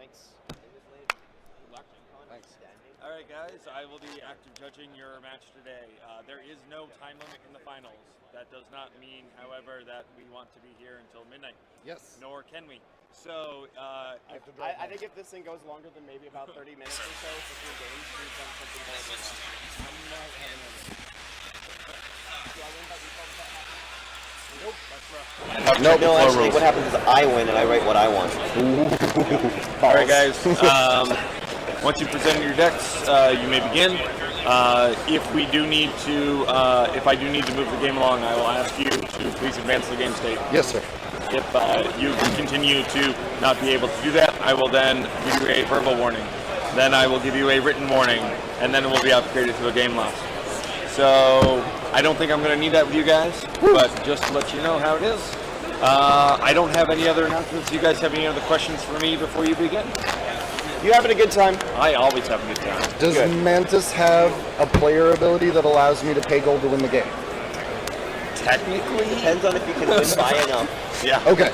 Thanks. Thanks. All right, guys, I will be active judging your match today. There is no time limit in the finals. That does not mean, however, that we want to be here until midnight. Yes. Nor can we. So, I think if this thing goes longer than maybe about 30 minutes or so between games, we've done something horrible. I'm not having it. Do I win by default? Nope, that's rough. No, actually, what happens is I win and I write what I want. all right, guys. Once you present your decks, you may begin. If I do need to move the game along, I will ask you to please advance the game state. Yes, sir. If you continue to not be able to do that, I will then give you a verbal warning. Then I will give you a written warning, and then it will be upgraded to a game loss. So I don't think I'm going to need that with you guys, but just to let you know how it is. I don't have any other announcements. You guys have any other questions for me before you begin? You having a good time? I always have a good time. Does Mantis have a player ability that allows me to pay gold to win the game? Technically, Depends on if you can win by enough. yeah. Okay.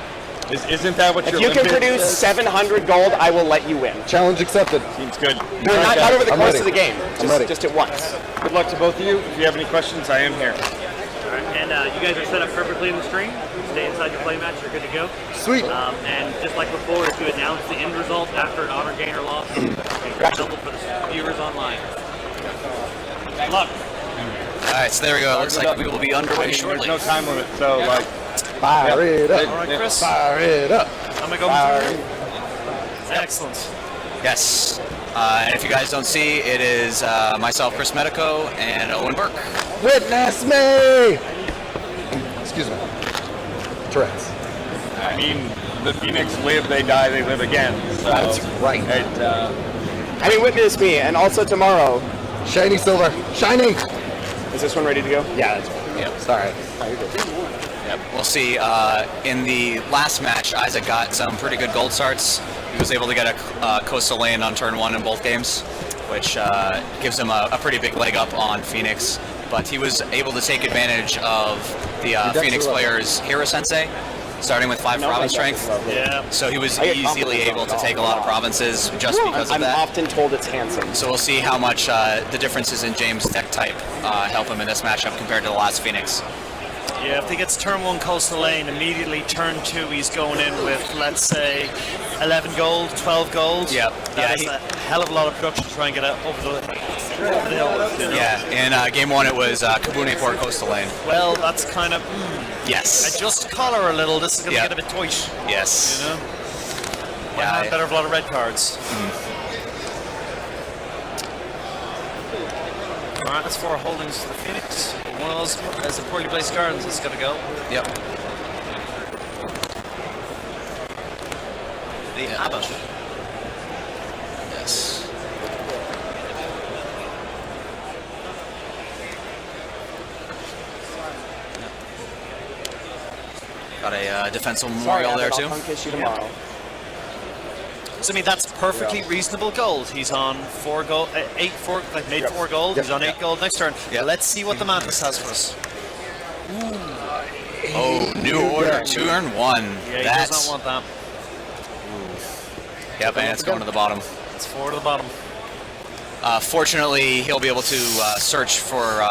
Isn't that what If your you can limit produce is? 700 gold, I will let you win. Challenge accepted. Seems good. No, not over the I'm course ready. of the game. I'm ready. Just at once. Good luck to both of you. If you have any questions, I am here. And you guys are set up perfectly in the string. Stay inside your play match, you're good to go. Sweet. And just like before, if you announce the end result after an honor gain or loss, it's available for the viewers online. Good luck. Alright, so there we go. It looks like we will be underway shortly. There's no time limit, so like Fire it up. All right, Chris. Fire it up. I'm going to go through. Excellent. Yes. And if you guys don't see, it is myself, Chris Medico, and Owen Burke. Witness me! Excuse me. Tourette's. I mean, the Phoenix live, they die, they live again. So That's right. I mean, witness me, and also tomorrow. Shiny silver. Shining! Is this one ready to go? Yeah, that's right. Yep. Sorry. Yep. We'll see. In the last match, Isaac got some pretty good gold starts. He was able to get a coastal lane on turn 1 in both games, which gives him a pretty big leg up on Phoenix. But he was able to take advantage of the Phoenix player's hero sensei, starting with 5 province strength. Yeah. So he was easily able to take a lot of provinces just because of that. I'm often told it's handsome. So we'll see how much the differences in James' deck type help him in this matchup compared to the last Phoenix. Yeah, if he gets turn 1 coastal lane, immediately turn 2 he's going in with, let's say, 11 gold, 12 gold. Yep. That is a hell of a lot of production to try and get over the hill. You know? Yeah, in game 1 it was Kabune Port coastal lane. Well, that's kind of, Yes. adjust color a little, this is going to get a bit tight. Yes. You know? Yeah, better have a lot of red cards. Alright, that's 4 holdings to the Phoenix. One of those as the poorly placed gardens is going to go. Yep. The Abbot. Yes. Got a defensive memorial there too. I'll kiss you tomorrow. So I mean that's perfectly reasonable gold. He's on 4 gold, 4 gold. He's on 8 gold next turn. Yep. Let's see what the Mantis has for us. Oh, new order, turn 1. Yeah, he That's does not want that. Yep, and it's going to the bottom. It's 4 to the bottom. Fortunately, he'll be able to search for.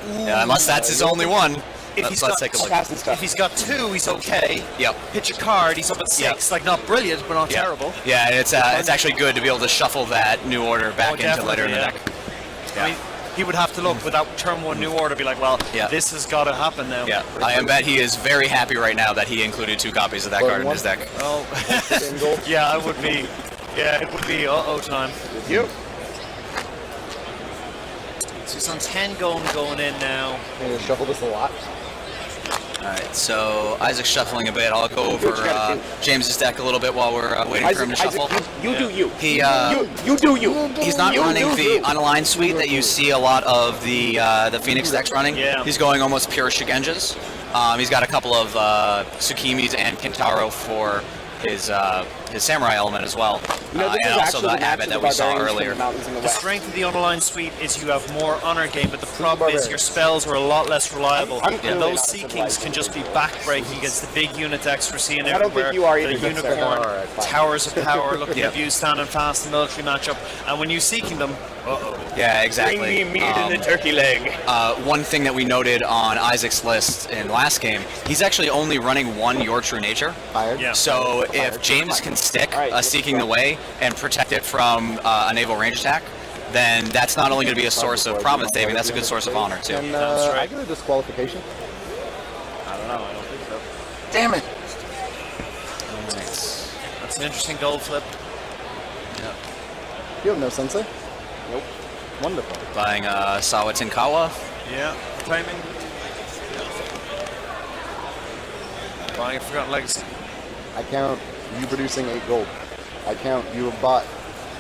Unless that's his only one. Let's take a look. If he's got 2, he's okay. Yep. Pitch a card, he's up at 6. Like not brilliant, but not terrible. Yeah, and it's actually good to be able to shuffle that new order back into later in the deck. I mean, he would have to look without turn 1 new order, be like, well, this has got to happen now. Yeah, I bet he is very happy right now that he included 2 copies of that card in his deck. Oh, yeah, it would be. Yeah, it would be time. You. So he's on 10 going in now. I'm going to shuffle this a lot. Alright, so Isaac's shuffling a bit. I'll go over James's deck a little bit while we're waiting for him to shuffle. You do you. You do you. He's not running the unaligned suite that you see a lot of the Phoenix decks running. Yeah. He's going almost pure Shigenjas. He's got a couple of Tsukimis and Kintaro for his his samurai element as well, You know, this and is also actually the the match abbot of that the we saw barbarians from earlier. the mountains in the The west. strength of the unaligned suite is you have more honor gain, but the problem is your spells are a lot less reliable. I'm And clearly those not a seekings civilized can just be backbreaking against the big unitex we're seeing I don't everywhere. think you are The either, good sir. unicorn, Alright, fine. towers of power, looking at you standing fast in the military matchup. And when you're seeking them, Yeah, exactly. bring me meat in the turkey leg. One thing that we noted on Isaac's list in last game, he's actually only running one Your True Nature. Fired. Yeah. So if James can stick Alright, Seeking the Way and protect it from a naval range attack, then that's not only going to be a source of promise saving, that's a good source of honor too. Can That's I right. get a disqualification? I don't know. I don't think so. Damn it! That's an interesting gold flip. You have no sensei? Nope. Wonderful. Buying Sawa Tinkawa. Yeah, claiming. Buying a Forgotten Legacy. I count you producing 8 gold. I count you have bought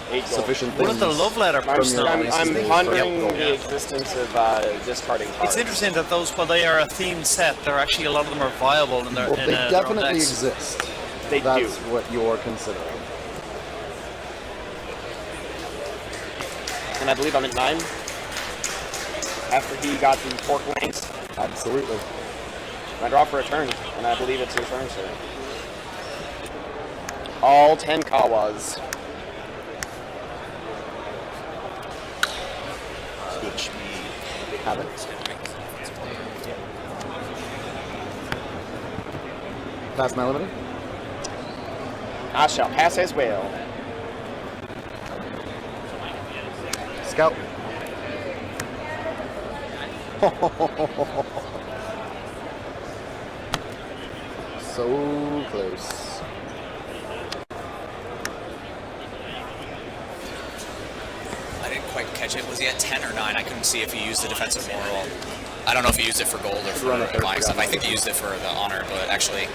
8 gold. sufficient One things. of the love letter I'm personalities. pondering Yep. the existence of discarding cards. It's interesting that those, while they are a themed set, they're actually, a lot of them are viable in their, Well, in, they their own definitely decks. exist. They That's do. what you're considering. And I believe I'm at 9. After he got the pork wings, Absolutely. I draw for a turn, and I believe it's your turn, sir. All 10 Kawas. Have it. Pass my limiter. I shall pass as well. Scout. So close. I didn't quite catch it. Was he at 10 or 9? I couldn't see if he used the defensive moral. I don't know if he used it for gold or for Run it, buying stuff. I think he used it for the honor, but actually,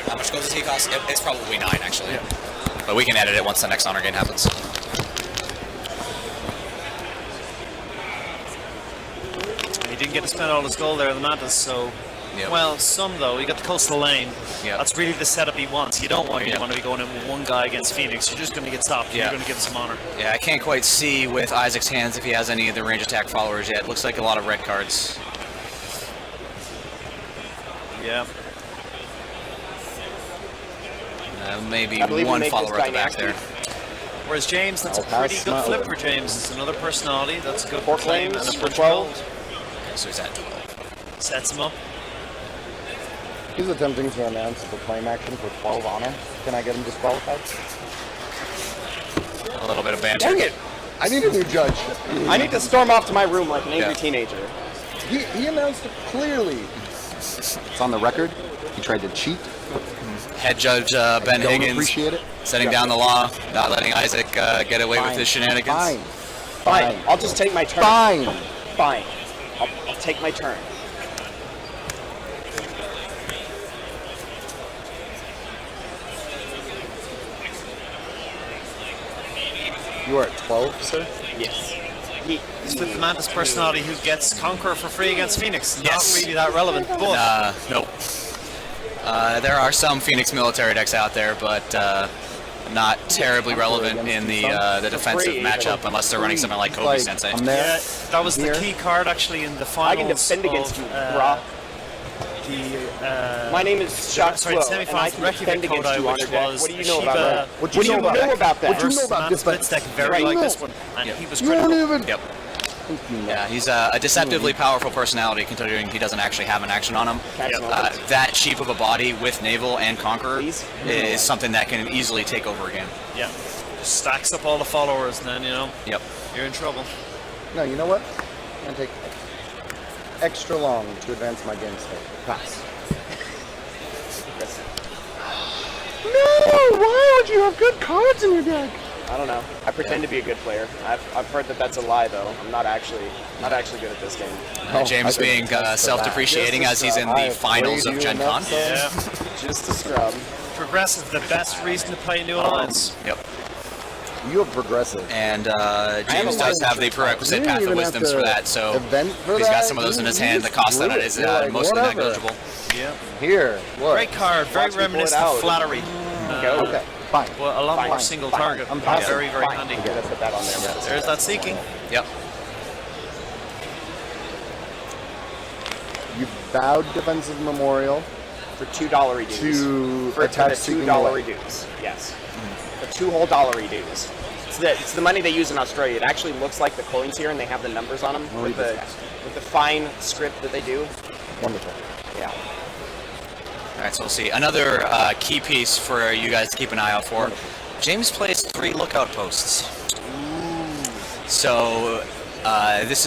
how much gold does he cost? It's probably 9, actually. But we can edit it once the next honor gain happens. He didn't get to spend all his gold there in the Mantis, so... Yep. Well, some though. You got the coastal lane. Yep. That's really the setup he wants. You don't want to be going in with one guy against Phoenix. You're just going to get stopped. Yeah. You're going to give him some honor. Yeah, I can't quite see with Isaac's hands if he has any of the range attack followers yet. Looks like a lot of red cards. Yeah. Maybe I believe we one make follower this at the back dynasty. there. Whereas James, that's I'll a pretty pass good my flip order. for James. It's another personality. That's a good Pork claim lanes and a for bunch of 12. gold. Okay, so he's at 12. Sets him up. He's attempting to announce a proclaim action for 12 honor. Can I get him disqualified? A little bit of banter. Dang it! I need a new judge. I need to storm off to my room like an angry Yeah. teenager. He announced it clearly. It's on the record. He tried to cheat. Head Judge Ben Don't Higgins appreciate it. setting down the law, not letting Isaac get away with his shenanigans. Fine. Fine. I'll just take my turn. Fine. Fine. I'll take my turn. You are at 12, sir? Yes. It's with the Mantis personality who gets Conqueror for free against Phoenix. Yes. Not really that relevant, but Nope. There are some Phoenix military decks out there, but not terribly relevant in the defensive matchup unless they're running something like Kobe Sensei. I'm there. yeah, that was the Here. key card actually in the finals. I can defend against you, of, brah. The My name is Shock sorry, Slow, the and I semifinals can Reykjavik defend against Kodai, you on which your deck. was What do you the know about Shiba- that? What do you know about that? What do you know versus about Mantis defense? deck very Right. like No. this one, and he was You don't critical. even. Yep. Yeah, he's a deceptively powerful personality, considering he doesn't actually have an action on him. Catch him That cheap of a body with Naval and Conqueror Please? is something that can easily take over again. Yeah, just stacks up all the followers, and then Yep. you're in trouble. No, you know what? I'm going to take extra long to advance my game state. Pass. No! Why would you have good cards in your deck? I don't know. I pretend to be a good player. I've heard that that's a lie, though. I'm not actually good at this game. James I think being it's for that. self-depreciating Just as he's in I the have finals played of you Gen enough, Con. so- Yeah, Just a scrub. progressive, the best reason to play New Alliance. Yep. You have progressive. And have James a does have the license. prerequisite You Path didn't of even have Wisdoms to for that, so event for if he's got that. some of those in his You hand, the just cost of blew that it. is You're like, mostly whatever. negligible. Yeah, Here, what? great card, very Watch me pull it reminiscent out. of Flattery. Go. Okay. Fine. Well, a lot Fine, more fine, single fine. target. I'm Yeah, passing. very, very Fine. handy. I'm gonna put that on there. There's that seeking. Yep. You bowed Defensive Memorial For $2 reduce. to For attach the Seeking $2 Away. reduce. Yes. The 2 whole dollar reduce. It's the money they use in Australia. It actually looks like the coins here, and they have the numbers on them with the fine script that they do. Wonderful. Yeah. All right, so we'll see. Another key piece for you guys to keep an eye out for. James plays 3 lookout posts. So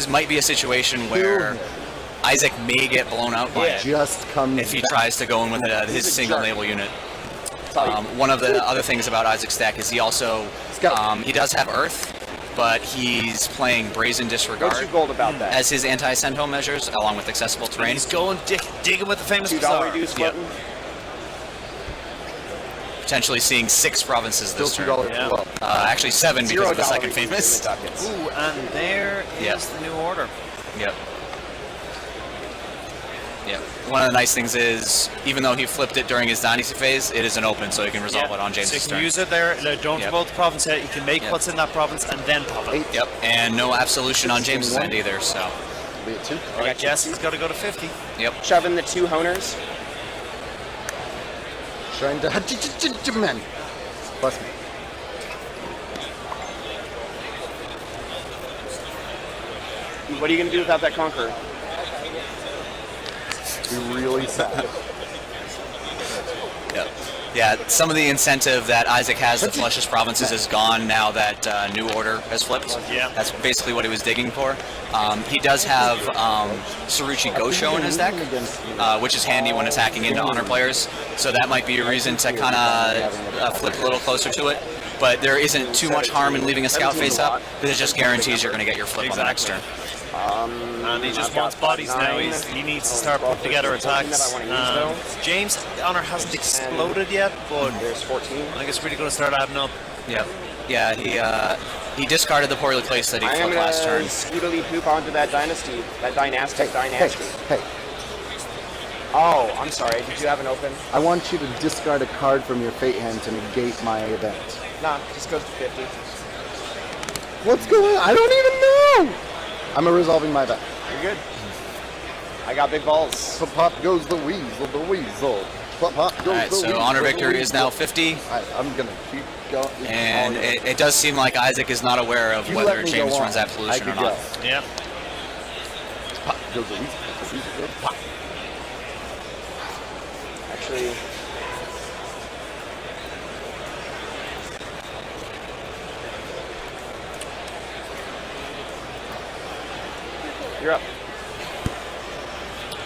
might be a situation where Isaac may get blown out by it Just comes if he back. tries to go in with his a single jerk. naval unit. That's all you- One of the other things about Isaac's deck is he also Scout. he does have Earth, but he's playing Brazen What's your Disregard gold about that? as his anti-send home measures, along with accessible terrain. He's going digging with the famous $2 bazaar. reduce Yep. button. Potentially seeing 6 provinces Still this turn. $2 Yeah. below. Actually 7 because $0 of the second reduce in famous. the ducats. Ooh, and there is Yep. the new order. Yep. Yep. One of the nice things is, even though he flipped it during his dynasty phase, it isn't open, so he can resolve it on So you James' can turn. use it there. Don't Yep. vote the province yet. You can make Yep. what's in that province and then pop it. Yep. And no absolution on James' end either, so. Be it 2. All right, Jesse's got to go to 50. Yep. Shove in the 2 honers. Trying to men. Bless me. What are you gonna do without that conqueror? Be really sad. Yep. Yeah, some of the incentive that Isaac has to flush his provinces is gone now that New Order has flipped. Yeah. That's basically what he was digging for. He does have Saruchi Gosho in his deck, which is handy when attacking into honor players. So that might be a reason to kind of flip a little closer to it. But there isn't too much harm in leaving a scout face up, because it just guarantees you're going to get your flip on the next turn. And he just I've got wants bodies now. 9. He needs to start putting together attacks. That I wanna use, James' honor hasn't exploded yet, but There's 14. I think it's really going to start adding up. Yep. Yeah, he discarded the poorly placed that he I am flipped last gonna turn. speedily poop onto that dynasty. That dynastic dynasty. Hey, Oh, I'm sorry. Did you have an open? I want you to discard a card from your fate hand to negate my event. Nah, just goes to 50. What's going on? I don't even know! I'm resolving my event. You're good. I got big balls. Pop pop goes the weasel, the weasel. Pop pop goes Alright, the so weasel. honor the victory is weasel. now 50. I'm gonna keep going. And Oh, it does seem like Isaac is not aware of You whether let me James go on. runs I absolution could or not. go. Yeah. Pop goes the weasel, the weasel goes pop. Actually, you're up.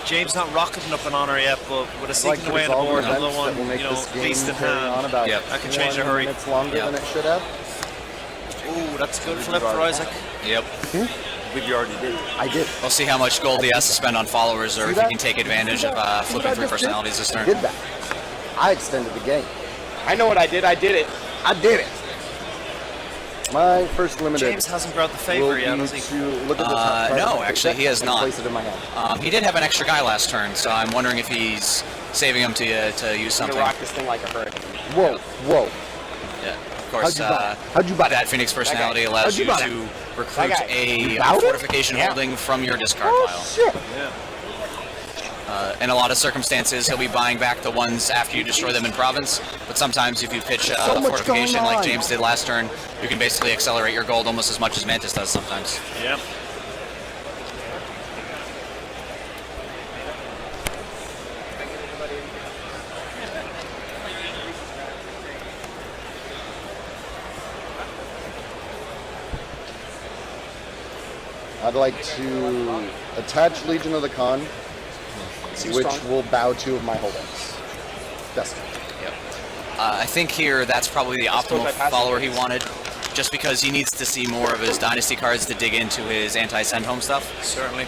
James not rocketing up an honor yet, but with a I'd like seeking to away on the resolve board, events another one, that will make you know, this game least in carry on hand. about Yep. That can change in a hurry. 20 minutes longer Yep. than it should have. Ooh, that's a good flip for Isaac. Yep. I think you already did. I did. We'll see how much gold he has to spend on followers, or See if he that? can take advantage See of that? See what flipping I 3 just did? personalities this I turn. did that. I extended the game. I know what I did. I did it. I did it. My first limited James hasn't brought the will favor be yet, has he? to look at the top card no, of my actually, deck he has and not. place it in my hand. He did have an extra guy last turn, so I'm wondering if he's saving him to use I'm something. gonna rock this thing like a hurricane. Whoa, whoa. Yeah. Of course, How'd you buy that Phoenix personality How'd allows you you buy to recruit That guy. a bought it? fortification Yeah. holding from your discard Oh, pile. shit. In a lot of circumstances, he'll be buying back the ones after you destroy them in province. But sometimes, if you pitch a So much fortification going like on. James did last turn, you can basically accelerate your gold almost as much as Mantis does sometimes. Yeah. I'd like to attach Legion of the Con, Too which strong. will bow 2 of my holdings. Destiny. Yep. I think here that's probably the optimal by passing follower he these. wanted, just because he needs to see more of his dynasty cards to dig into his anti-send home stuff. Certainly.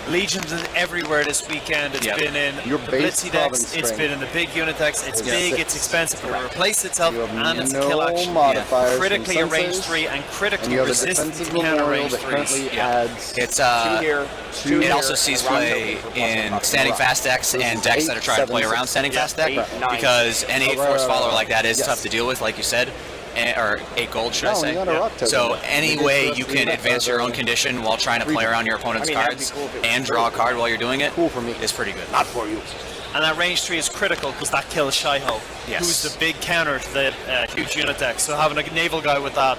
Legions is everywhere this weekend. It's been in Your the base Blitzy province decks, it's string been in the big unit decks. It's is big, 6. it's expensive, but it replaces itself You have and it's a no kill action. modifiers Critically from a range sensors, 3 and and critically you have a resistant defensive to counter memorial range that 3s. currently adds It's Two here. Two it here, also and sees round play open for in +1. standing fast decks and decks that are trying to play around standing fast deck, 8, 9. because any 8 force follower like that is Yes. tough to deal with, like you said, or 8 gold, should I No, say? you got a rock token. So any Maybe way it's you just can the- advance your own condition while trying to play around your opponent's I mean, that'd be cards cool if it was and draw a free. card while you're doing it Cool for me. is pretty good. Not for you. And that range 3 is critical because that kills Shaiho, Yes. who's the big counter to the huge unit deck. So having a naval guy with that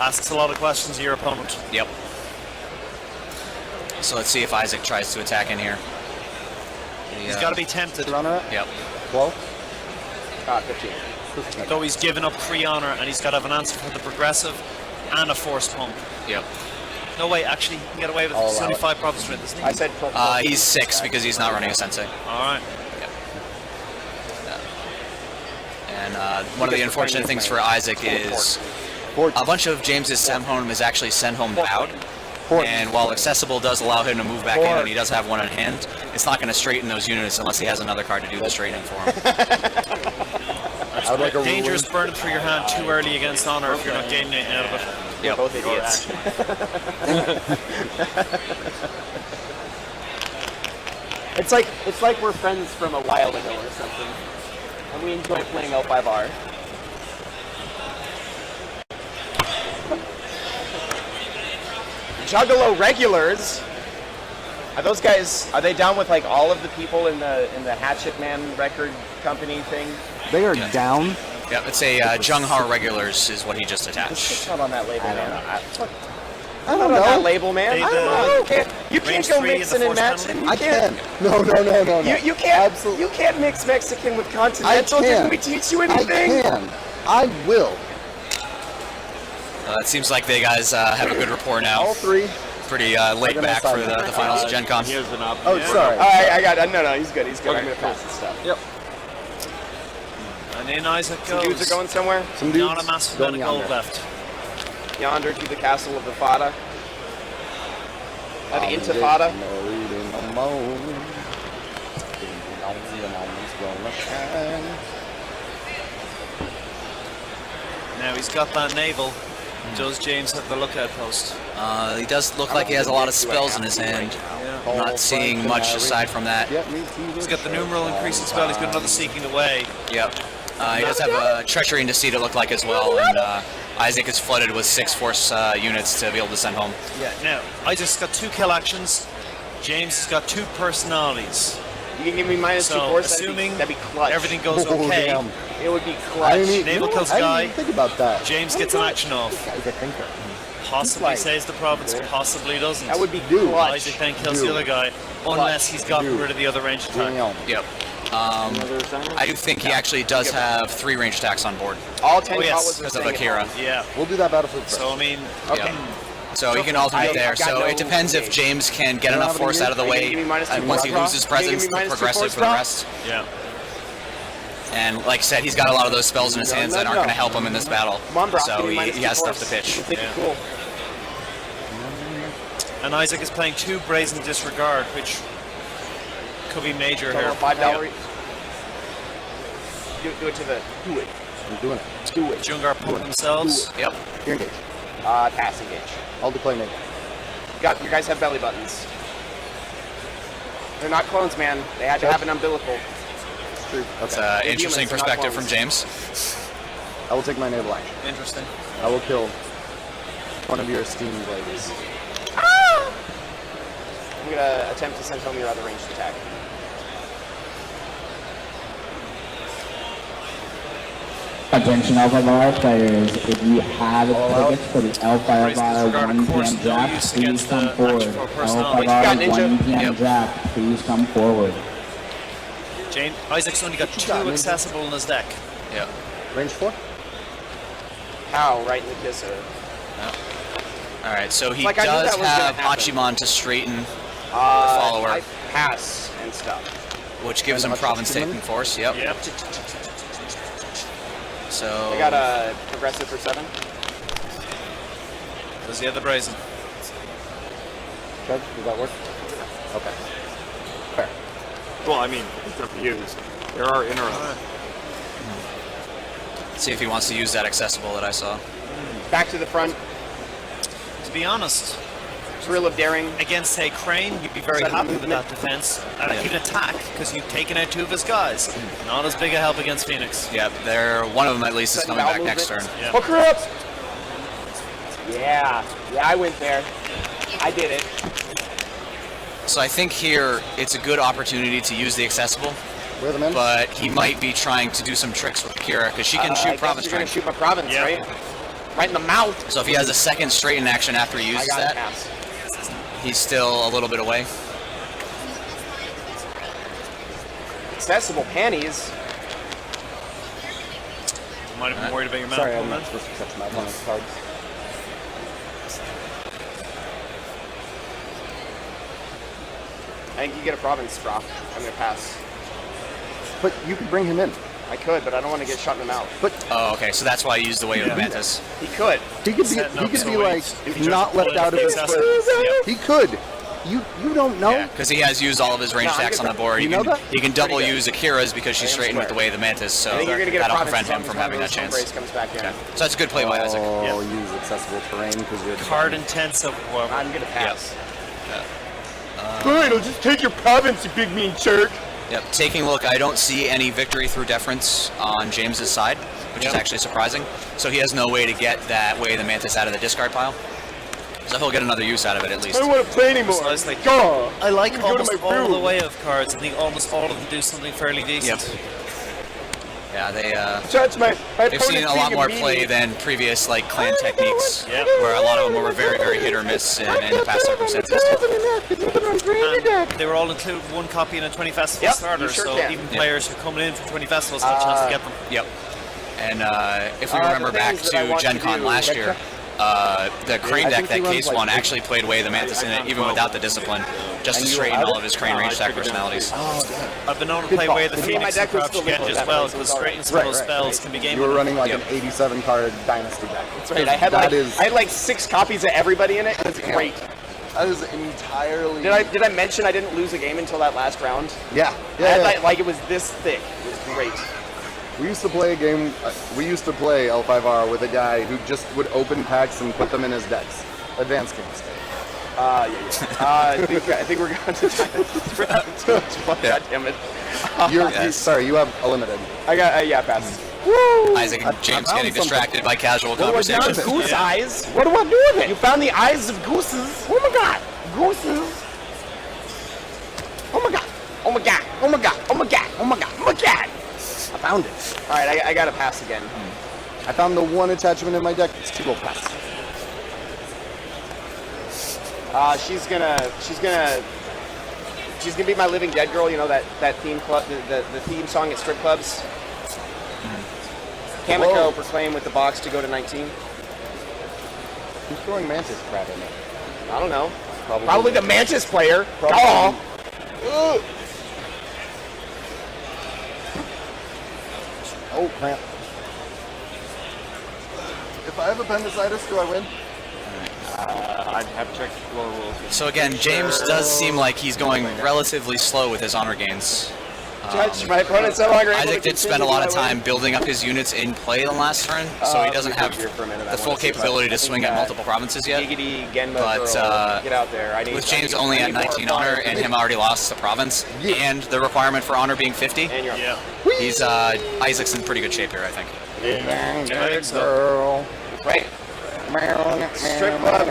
asks a lot of questions of your opponent. Yep. So let's see if Isaac tries to attack in here. He's got to be tempted, Runner up. Yep. 12. 15. though he's given up 3 honor and he's got to have an answer for the progressive and a force pump. Yep. No way, actually, he can get away with I'll it. It's allow only it. 5 province strength, isn't he? I said He's 6 because he's not running a sensei. Alright. And one of the unfortunate things for Isaac is a bunch of James's Semhome is actually send home bound. And while accessible does allow him to move back in and he does have one in hand, it's not going to straighten those units unless he has another card to do the straightening for him. I would like a Dangerous burning through your hand too early against honor if you're not gaining anything out of it. Yep. both idiots. It's like we're friends from a while ago or something, and we enjoy playing L5R. Juggalo regulars. Are those guys? Are they down with like all of the people in the Hatchet Man record company thing? They are down. Yeah, it's a Junghar Regulars is what he just It's attached. not on that label, man. I Not don't on that know. label, man. They- I don't know. You can't range go 3 and the mixing and force matching. penalty? You I can't. can. No. You can't. Absolutely. You can't mix Mexican with continental. I can. Didn't we teach you anything? I can. I will. It seems like they guys have a good rapport now. All 3. Pretty laid back for the finals of Gen Con. Here's an option. Oh, sorry. I got it. No, he's good. He's good. Okay, I'm gonna pass this stuff. Yep. And in Isaac Some goes. dudes are going somewhere. Some dudes Not a massive going amount of gold yonder. left. Yonder to the castle of the Fada. The Intifada. Now he's got that naval. Does James have the lookout post? He does look like he has a lot of spells in his hand. I'm not seeing much aside from that. He's got the numeral increasing spell. He's got another Seeking Away. Yep. He does have a Treachery and Deceit, it looked like, as well. And Isaac is flooded with 6 force units to be able to send home. Yeah. Now Isaac's got 2 kill actions. James has got 2 personalities. You can give me -2 So force. assuming that'd be clutch. everything goes Oh, okay, damn. It would be I clutch. didn't even, Naval kills I guy. didn't even think about that. James gets an action off. Guy's a thinker. Possibly Like- saves the province, possibly doesn't. That would be Dude. clutch. Isaac then kills Dude. the other guy, unless he's gotten Dude. rid of the other range attack. Damn. Yep. I do think he actually does have 3 range attacks on board. All 10 Oh, yes, Kawas are because of staying at Akira. home. Yeah. We'll do that battlefield first. So I mean, Okay. Yep. So he can alternate I've there. got So no it depends if engage. James can get don't enough have it force in out of the Are you way, gonna give me -2 and once he force loses draw? Are you gonna presence, give me the -2 progressive force for the draw? rest. yeah. And like I said, he's got a lot of those spells in his hands that aren't going to help him in this battle. Come on, bro. So Give me he -2 has stuff to force. pitch. Think Yeah. it's cool. And Isaac is playing 2 Brazen Disregard, which could be major Total here. of $5. Do it to the. Do it. I'm doing it. Do it. Jungar pump themselves. Yep. Here, engage. Pass engage. I'll declare naval. You guys have belly buttons. They're not clones, man. They had to have an umbilical. It's true. It's Okay. an They're interesting humans, they're not perspective from clones. James. I will take my naval action. Interesting. I will kill one of your esteemed ladies. I'm gonna attempt to send home your other ranged attack. Attention L5R players, if you have tickets for the L5R Disregard, of 1 course, PM no draft, use please against come the forward. actual personality. Got L5R ninja. 1 PM Yep. draft, please come forward. Isaac's only got 2 accessible in his deck. Yep. Range 4? Pow, right in the kisser. All right. So he Like, I knew does that was gonna have happen. Hachiman to straighten, Follower. follower. I pass and stuff. which gives him And province Hachiman? taking force. Yep. Yep. So I got a progressive for 7. Does he have the Brazen? Okay, does that work? Okay. Fair. Well, I mean, it's up to you. There are interrupts. See if he wants to use that accessible that I saw. Back to the front. To be honest, Thrill of daring. against, say, Crane, you'd be very Sudden happy with movement. that defense. And he can attack because you've taken out 2 of his guys. Not as big a help against Phoenix. Yep, one of them at least is Sudden coming back bowel next turn. movement. Yeah. Hook her up! Yeah, I went there. I did it. So I think here it's a good opportunity to use the accessible, Where are the men? but he might be trying to do some tricks with Kira because she can I shoot guess Province you're gonna Strength. shoot my province, Yeah. right? Right in the mouth. So if he has a second straighten action after he I uses got that, it, pass. he's still a little bit away. Accessible panties. Might have been worried about your Sorry, mouth. I'm not supposed to touch my opponent's cards. I think you get a province drop. I'm gonna pass. But you could bring him in. I could, but I don't want to get shot in the mouth. Oh, okay, so that's why I used the Wave of Mantis. He could. He could be, Setting up so like if you not just left pull out of it his accessible. foot. He could. You don't know. Yeah, because he has used all of his range No, I'm attacks good on the though. board. You know that? He can double Pretty good. use Akira's because she's I am straightened with the square. Wave of Mantis, so I think you're gonna get a that'll province prevent as long him as from one of having that those home chance. brace comes back in. So that's a good play by Isaac. Oh, use accessible terrain because you're Card intensive. Well, I'm gonna pass. Fine, I'll just take your province, you big mean jerk. Yep, taking a look, I don't see any victory through deference on James's side, which is actually surprising. So he has no way to get that Way of the Mantis out of the discard pile. So he'll get another use out of it at least. I don't want to play anymore. So it's like- God. I like Go to almost my all room. the way of cards. I think almost all of them do something fairly decent. Yep. Yeah, Touch my they've seen a lot more play than previous like clan techniques, Yeah. where a lot of them were very, very hit or miss in the past circumstances. And they were all included one copy in a 20 festival Yep, starter, you sure so can. even players who are coming in from 20 festivals have a chance to get them. Yep. And if we The remember back things to that I want to Gencon do- last year, the Crane I deck think he that runs Case like won 50. actually played Way of the Mantis in it, even without the discipline, just to And you straighten allowed all it? of his Crane range attack personalities. I've been known to Good play call. Way of the I mean, Phoenix my and deck was Crouch still Genji liquid as that well, way, so it was because alright. straightens some of those Right, spells right. can be game You were running like Yep. an 87 card dynasty deck. That's right. I had That like is- I had like 6 copies of everybody in it. It's great. That is entirely. Did I mention I didn't lose a game until that last round? Yeah. I Yeah. had like it was this thick. It was great. We used to play a game. We used to play L5R with a guy who just would open packs and put them in his decks. Advanced games. Yeah. I think we're going to time. God damn it. Sorry, you have a limited. I got yeah, pass. Isaac and James found getting something. distracted by casual What do I conversation. do with goose eyes? What do I do with it? You found the eyes of gooses. Oh my god, gooses. Oh my god. Oh my god. Oh my god. Oh my god. Oh my god. Oh my god. I found it. All right, I gotta pass again. I found the one attachment in my deck. It's 2 gold pass. She's gonna be my living dead girl. You know that theme club, the theme song at strip clubs. Kamiko Whoa. proclaim with the box to go to 19. Who's throwing Mantis crap in it? I don't know. Probably. Probably the Mantis player. Probably. Oh. Oh, cramp. If I have appendicitis, do I win? I'd have to check the lower rules. So again, James does seem like he's going relatively slow with his honor gains. Judge, my opponent's no longer able Isaac to did spend a continue lot of my way. time building up his units in play the last turn, so he doesn't have here for a minute. I the full wanna see if capability I to can, swing at multiple provinces yet. Giggity Genma But, girl, get out there. I need With I James need- only I at need more 19 honor fire. and him already lost the province, and the requirement for honor being 50, And you're up. Yeah. he's Isaac's in pretty good shape here, I think. Good girl. Right. Strip club.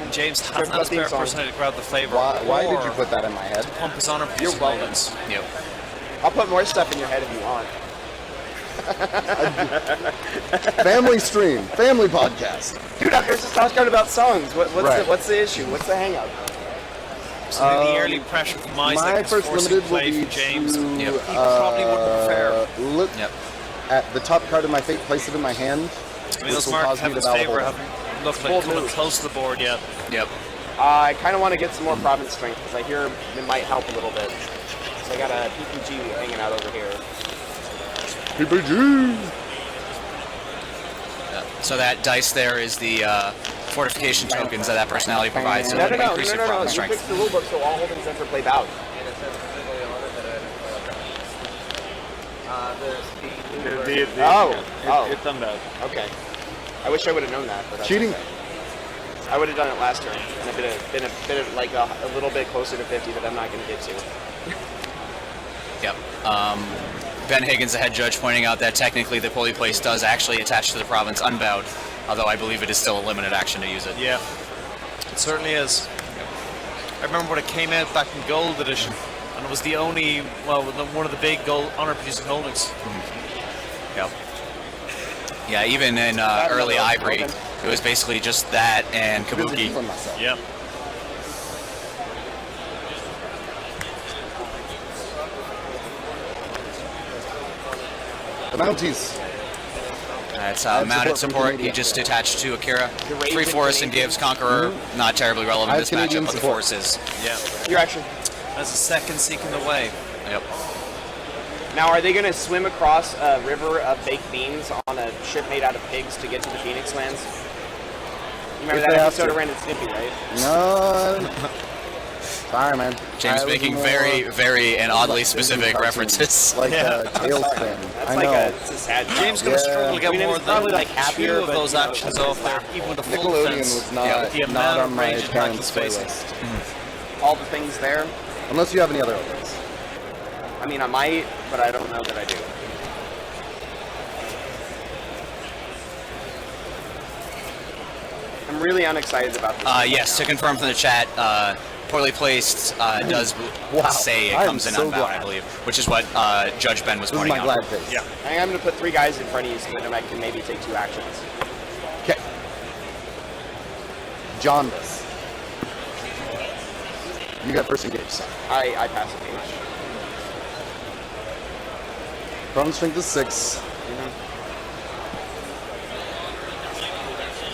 And James hasn't had a theme spare song. personality to grab the flavor. Why did or you put that in my head? pump his honor You're piece welcome. moments. Yep. I'll put more stuff in your head if you want. Family stream, family podcast. Dude, I'm just talking about songs. Right. What's the issue? What's the hang up? So the early pressure from Isaac My is first forcing limited will play be from James. to He probably would prefer. look Yep. at the top card of my fate, place it in my hand. I mean, Which those will Mark cause me to Kevin's battle favor hold. haven't looked like Bold coming move. close to the board yet. Yep. I kind of want to get some more province strength because I hear it might help a little bit. So I got a PPG hanging out over here. PPG. So that dice there is the fortification tokens that that personality provides to No. increase your province You strength. fixed the rulebook so all holdings enter play bowed. It's unbound. Okay. I wish I would have known that. But that's Cheating. okay. I would have done it last turn, and been a bit of, like a little bit closer to 50 that I'm not going to get to. Yep. Ben Higgins, the head judge, pointing out that technically the Holy Place does actually attach to the province unbowed, although I believe it is still a limited action to use it. Yeah, it certainly is. I remember when it came out back in Gold Edition, and it was the only, well, one of the big gold honor-producing holdings. Yep. Yeah, even in early Ivory, it was basically just that and Kabuki. Yep. The Mounties. It's mounted support. He just attached to Akira. 3 Force and gives Conqueror. Not terribly relevant in this matchup, but the Force is. Yeah. Your action. As a second seeking the way. Yep. Now, are they going to swim across a river of baked beans on a ship made out of pigs to get to the Phoenix Lands? You remember that episode of Ren and Stimpy, right? No. Sorry, man. James making very and oddly specific references. Like Tailspin. That's I like know. it's a sad James going to struggle to get more it's than probably like happier, two of those actions off there, even with the full Nickelodeon defense. was not, the not amount on of my range attack parents' he's facing. playlist. all the things there. Unless you have any other openings. I mean, I might, but I don't know that I do. I'm really unexcited about this. Yes, to confirm from the chat, poorly placed does say it I am comes in so unbound, glad. I believe, which is what Judge Ben was This is pointing my out. glad face. Yeah. I think I'm going to put 3 guys in front of you so that I can maybe take 2 actions. Okay. Jaundice. You got first engage, son. I pass a page. Province strength is 6.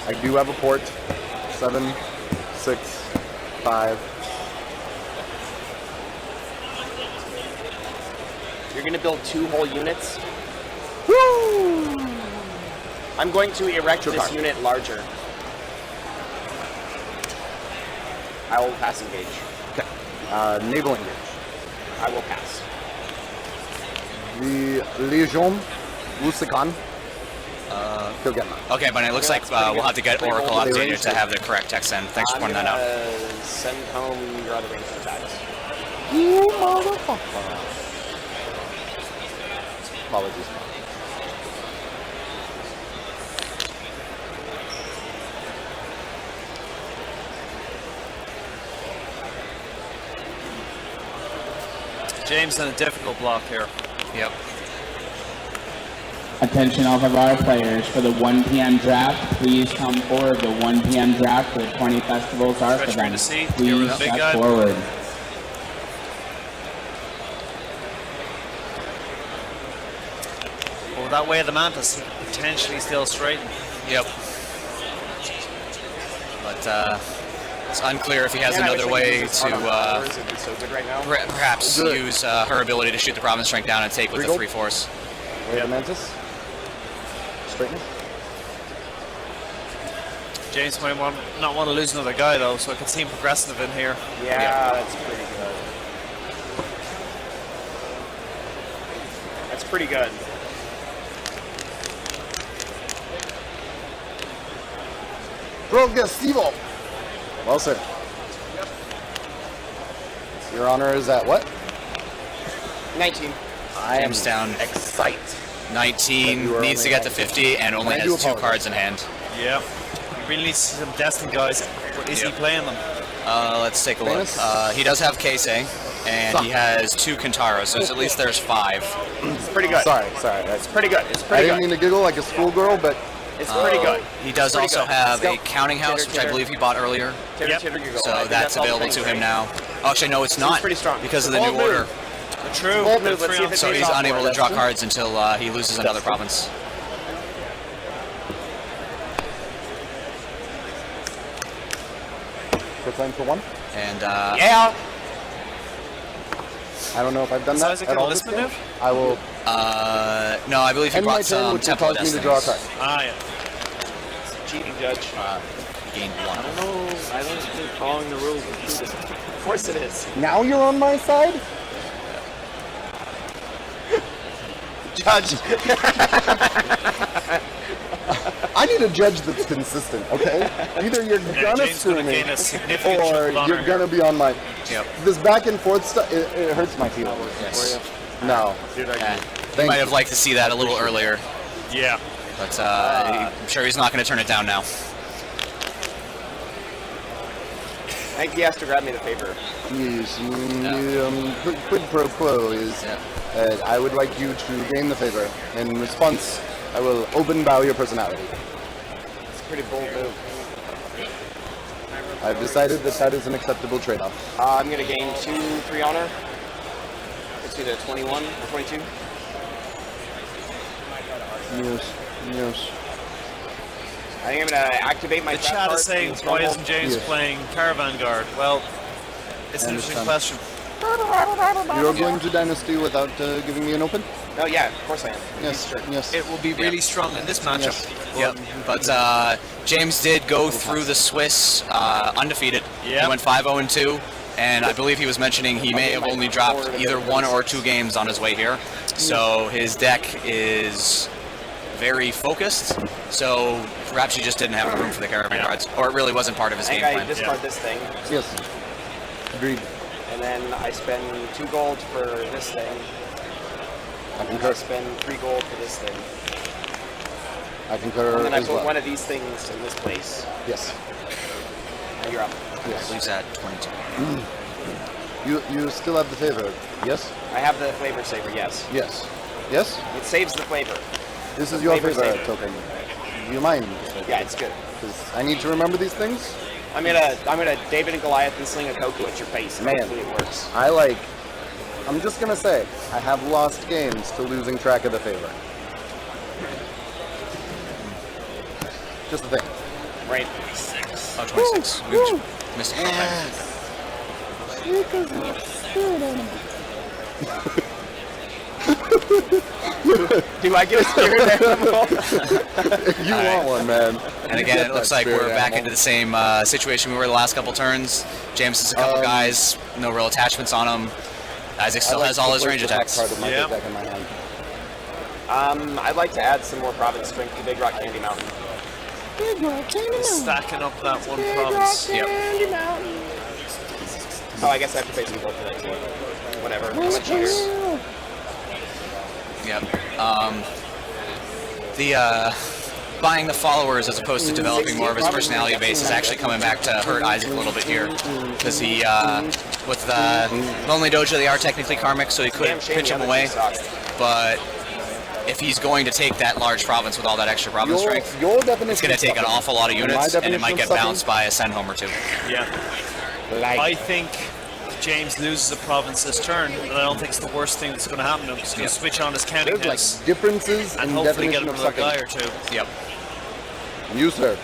I do have a port. 7, 6, 5. You're going to build 2 whole units. Woo! I'm going to erect Sure, this card. unit larger. I will pass engage. Okay. Naval engage. I will pass. The Legion Lusican. He'll get mine. Okay, but it looks like we'll have to get Oracle updated to have the correct text in. Thanks for pointing that out. Send home your other ranged attacks. You motherfucker. Apologies. James in a difficult block here. Yep. Attention all of our players for the 1 p.m. draft. Please come forward. The 1 p.m. draft for the 20 festivals are for Stretch them. me to see. Please You're the big step guy. forward. Well, that way of the Mantis, he could potentially still straighten. Yep. But it's unclear if he has Man, I another wish I could way use this to on ours. It'd be so good right now. perhaps Good. use her ability to shoot the province strength down and take with the Regal? 3 Force. Wait a Mantis. Straighten. James might not want to lose another guy though, so I could see him progressive in here. Yeah, that's pretty good. That's pretty good. Progressivo. Well said. Your honor is at what? 19. I am James down excited. 19, You are needs to only get to 50, and only I do has 2 apologize. cards in hand. Yeah. He really needs some destined guys. But is he playing them? Let's take a look. Famous? He does have Keisei, and he has 2 Kentaros, so at least there's 5. It's pretty good. Sorry. That's Pretty good. It's I pretty didn't good. mean to giggle like a schoolgirl, but It's pretty good. He does Pretty also good. have Let's a go. counting house, which I Titter, believe he bought earlier. Titter, Yep. titter, giggle. I So think that's all the available things, to him right? now. Oh, actually, no, it's not. pretty strong. Because of the Bold new order. move. True. Bold move. Let's see if it So pays he's off unable for to us. draw cards until he loses another province. Quick line for 1. And Yeah. I don't know if I've done So that is it at gonna all this list game. move? I will no, I believe he end my bought turn, some which will Temple of cause me to draw a Destinies. card. Ah, yeah. Cheating judge. gained 1. I don't know. I don't think following the rules is cheating. Of course it is. Now you're on my side? Judge. I need a judge that's consistent, okay? Either you're gonna James screw gonna me, gain a significant or chunk of honor you're gonna be on my... Yep. This back and forth stuff, it hurts my feelings. Yes. No. Dude, I Yeah. Thank You might you. have liked to see that a little earlier, Yeah. but I'm sure he's not going to turn it down now. I think he has to grab me the favor. Yes, quid pro quo is I would like you to gain the favor. In response, I will open bow your personality. It's a pretty bold move. I've decided that that is an acceptable trade-off. I'm gonna gain 2-3 honor. It's either 21 or 22. Yes. I think I'm gonna activate my The trap chat card is saying, and why rumble. isn't James Yes. playing Caravan Guard? Well, it's an interesting question. You're going to Dynasty without giving me an open? Oh yeah, of course I am. Yes, Sure. yes. It will be really strong in this matchup. Yep. But James did go through the Swiss undefeated. Yep. He went 5-0-2, and I believe he was mentioning he may have only dropped either 1 or 2 games on his way here. So his deck is very focused. So perhaps he just didn't have room for the Caravan cards, or it really wasn't part of his I game think I plan. discard this thing, Yes. Agreed. and then I spend 2 gold for this thing, I and I concur. spend 3 gold for this thing, I concur and then I as put well. one of these things in this place. Yes. And you're up. I Yes. believe at 22. You still have the favor. Yes? I have the flavor saver. Yes, Yes. Yes? it saves the flavor. This is your Favor favor saver. token. Do you mind? Yeah, it's good. Because I need to remember these things. I'm gonna David and Goliath and sling a cocoa at your face. and Man. hopefully it works. I'm just gonna say, I have lost games to losing track of the favor. Just a thing. Right. Oh, 26. We missed a couple Do I get a spirit animal? You want one, man. And again, it looks like we're back into the same situation we were the last couple turns. James has a couple guys, no real attachments on him. Isaac still has all his range attacks. Card of my Yeah. deck in my hand. I'd like to add some more province strength to Big Rock Candy Mountain. Stacking up that one province. Yep. Oh, I guess I have to pay some gold for that too. Whatever. I'm a cheater. Yep. Buying the followers as opposed to developing more of his personality base is actually coming back to hurt Isaac a little bit here, because he, with the Lonely Dojo, they are technically karmic, so he could Damn shame pitch the him other away. two suck. But if he's going to take that large province with all that extra province strength, Your definition it's going to take an awful lot of units, and it might get bounced by a send home or two. Yeah. I think James loses a province this turn, but I don't think it's the worst thing that's going to happen to him. He's going to switch on his counting There's like dice differences and in hopefully get definition of another guy sucking. or two. Yep. You, sir.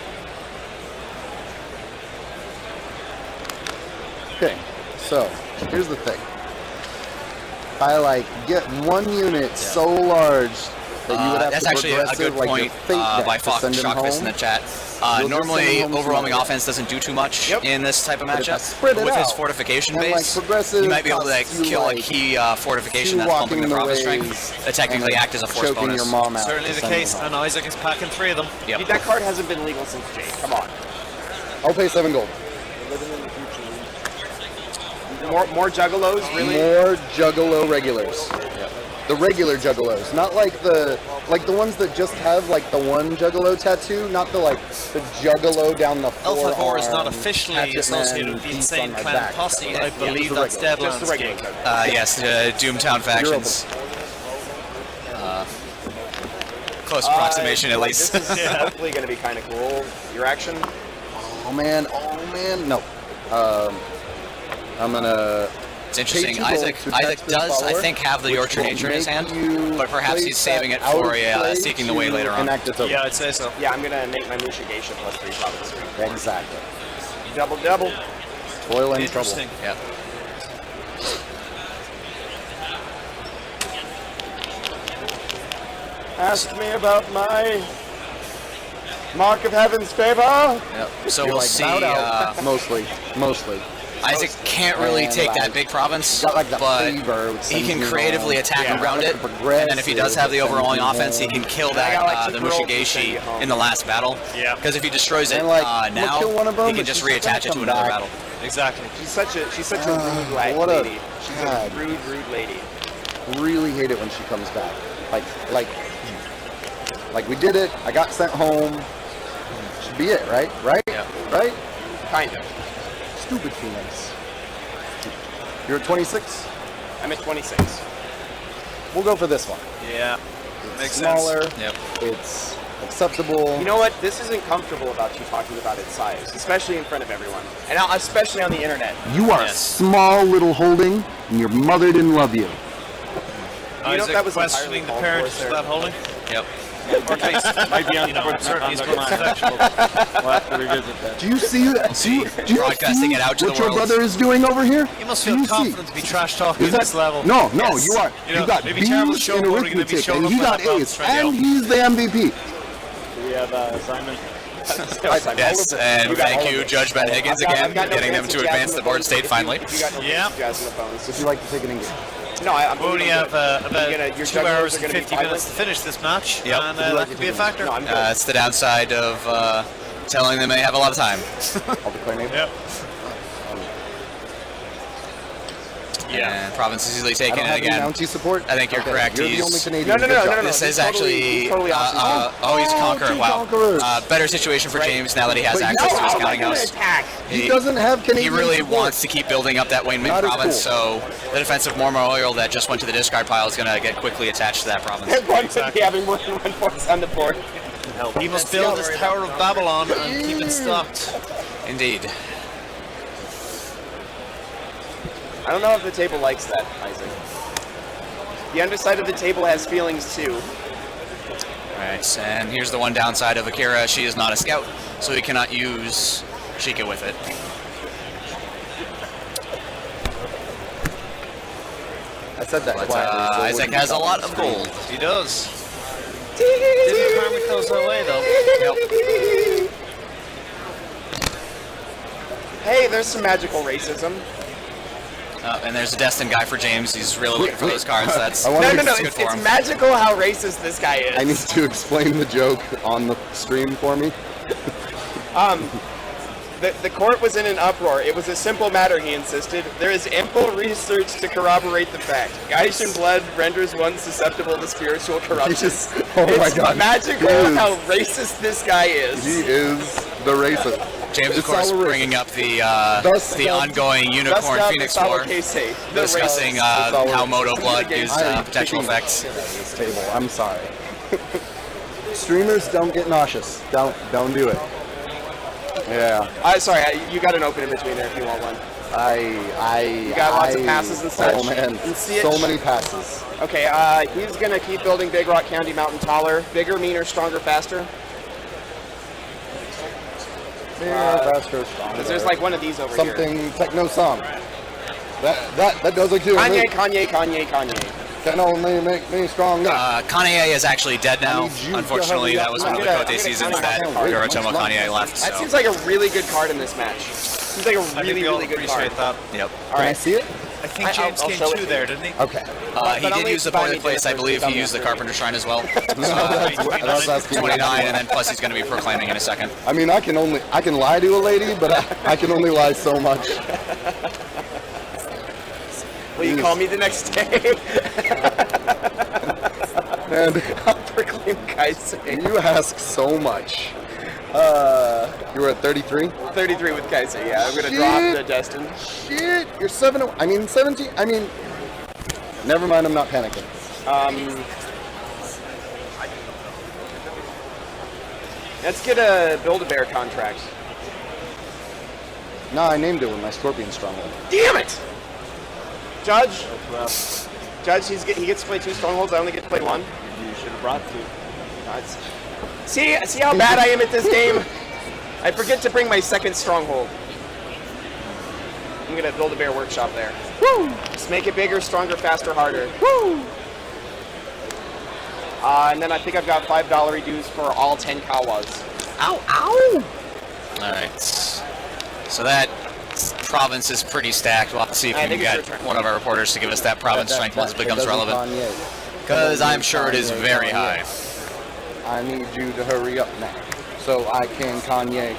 Okay, so here's the thing. If I get one unit so large that you would have That's to actually a progressive, good like point your fate deck by to Fox send him Shockfist in home. the chat. You'll just Normally, send him home overwhelming smaller. offense doesn't do too much Yep. in this type of But if I matchup. spread But it with his out, fortification and, like, base, progressive you might be able to costs you, kill a like, key fortification two that's pumping the walking province ways strength that technically and, act as a force choking bonus. your mom out Certainly to the send him case, home. and Isaac is packing 3 of them. Yep. Dude, that card hasn't been legal since Jake. Come on. I'll pay 7 gold. More juggalos, really? More Juggalo regulars. The regular Juggalos, not like the ones that just have like the one Juggalo tattoo, not the Juggalo down the forearm. Alpha 4 is not officially Hatchet associated Man with the beats Insane on my Clan back. Posse. I Just believe the that's regular. Just the Deadlands regular game. juggalos. Yes, Doomtown factions. Close approximation, at Like, least. This is hopefully going to be kind of cool. Your action? Oh man, no. I'm gonna. It's interesting. Pay 2 gold Isaac to attach this does, I follower, think, have the which Yorkshire will nature in his make hand, you but perhaps place he's saving that it out for of a play Seeking the Way to later on. enact its open. Yeah, I'd say so. Yeah, I'm going to make my Musha Geisha plus 3 province strength. Exactly. Double. Toil and trouble. Interesting. Yep. Ask me about my Mark of Heaven's favor. Yep. So You're we'll like see. bowed out. Mostly. Isaac can't really And, take that like, big province, got, like, the but fever, which he sends can you creatively home. attack Yeah, around like it. the And then if he does have the progressive, overwhelming sends you offense, he home. can kill I that got, like, the 2 girls to Mushigeshi send you home. in the last battle. Yeah. Because if he destroys it And, like, we'll now, kill one of them, he can but just she's reattach it gonna to come another back. battle. Exactly. She's such a rude what a- lady. She's God. a rude lady. Really hate it when she comes back. Like we did it. I got sent home. Should be it, right? Right? Yeah. Right? Kind of. Stupid Phoenix. You're at 26. I'm at 26. We'll go for this one. Yeah. Makes Smaller. sense. Yep. It's acceptable. You know what? This isn't comfortable about you talking about its size, especially in front of everyone, and especially on the internet. You are a Yes. small little holding, and your mother didn't love you. You know, Isaac that was questioning the entirely parents called of for, that holding. Yep. Or at least, Might be on you know, certainly he's on good the sexual. We'll have to revisit that. Do you see? Do you Broadcasting see it out to what the your world. brother is doing over here? You must Do feel you see? confident to be trash talking Is at that- this level. No, Yes. you are. You know, You got maybe terrible B's show in voting, maybe arithmetic, showing and he up got on the A's, front and hill. he's the MVP. Do we have Simon? Yes, and thank you, Judge Ben Higgins, again, getting them to advance the board state finally. If you got no Yeah. fancy jazz on the phones. Would you like to take an English? No, I'm We only have about your 2 hours and 50 minutes to finish this match, Yep. and that could be a factor. No, I'm good. It's the downside of telling them they have a lot of time. I'll declare neighbor. Yep. Yeah. And province is easily I taken, don't and have any again, Mountie support. I think you're correct. You're the He's- only Canadian. No, Good job. this He's is totally- actually he's totally awesome. he's Conqueror. two Wow, Conquerors. better situation for James now that he has But access to his Oh, my counting house. attack! He doesn't have Canadian He really support. wants to keep building up that Wayne Min Not as province, cool. so the defensive memorial that just went to the discard pile is going to get quickly attached to that province. One could be having more than one force on the board. He must build his Tower of Babylon and keep it stocked. Indeed. I don't know if the table likes that, Isaac. The underside of the table has feelings too. Right, and here's the one downside of Akira. She is not a scout, so he cannot use Sheikah with it. I said that But quietly. so it Isaac wouldn't has a be lot on of the screen. gold. He does. Didn't Karmic goes that way, though. Hey, there's some magical racism. And there's a destined guy for James. He's really looking for those cards. That's I wanna No, be- good it's for him. magical how racist this guy is. I need to explain the joke on the stream for me. The court was in an uproar. It was a simple matter, he insisted. There is ample research to corroborate the fact. Gaishan blood renders one susceptible to spiritual corruption. Just, oh my It's god. magical He is- how racist this guy is. He is the racist. James, of It's course, all racist. bringing up the Thus ongoing Unicorn Thus Phoenix Gustavo War, Casey, the discussing racist. all how racist. Moto blood gives I am potential kicking the effects. shit out of this table. I'm sorry. Streamers, don't get nauseous. Don't do it. Yeah. Sorry, you got an open in between there if you want one. You got lots of passes and such. Oh man, And see it? so many passes. Okay, he's gonna keep building Big Rock County Mountain taller, bigger, meaner, stronger, faster. Faster, stronger. 'Cause there's like one of these over here. something techno song. That does look good. Kanye. Can only make me stronger. Kanye is actually dead I now. need you to Unfortunately, hurry that up. was I'm one of the gonna- Kote I'm seasons gonna that count down. Yoritomo Kanye left. That So. seems like a really good card in this match. Seems like a I think really, we all really good card. appreciate that. Yep. Can I see it? I think I'll James came show it to two you. there, didn't he? Okay. He but did only use the if I point need of place. to I believe he first used the come Carpenter Shrine as well. That's asking 29, and then plus he's going to be proclaiming in a second. I mean, I can lie to a lady, but I can only lie so much. Will you call me the next day? And I'll proclaim Kaisei. you ask so much. You were at 33? 33 with Kaisei, yeah. I'm gonna Shit. drop the Destin. Shit, you're 17. I mean, never mind. I'm not panicking. Let's get a Build-A-Bear contract. No, I named it with my Scorpion Stronghold. Damn it! Judge? Judge, he gets to play 2 strongholds, I only get to play 1. You should have brought 2. See how bad I am at this game? I forget to bring my 2nd stronghold. I'm gonna build a bear workshop there. Woo! Just make it bigger, stronger, faster, harder. Woo! And then I think I've got $5 dues for all 10 Kawas. Ow! Ow! All right. So that province is pretty stacked. We'll have to see if I you can think it's get your turn. one of our reporters to give us that province strength once it becomes relevant. Kanye. Because I'm sure it is Kanye, very Kanye. high. I need you to hurry up now, so I can Kanye.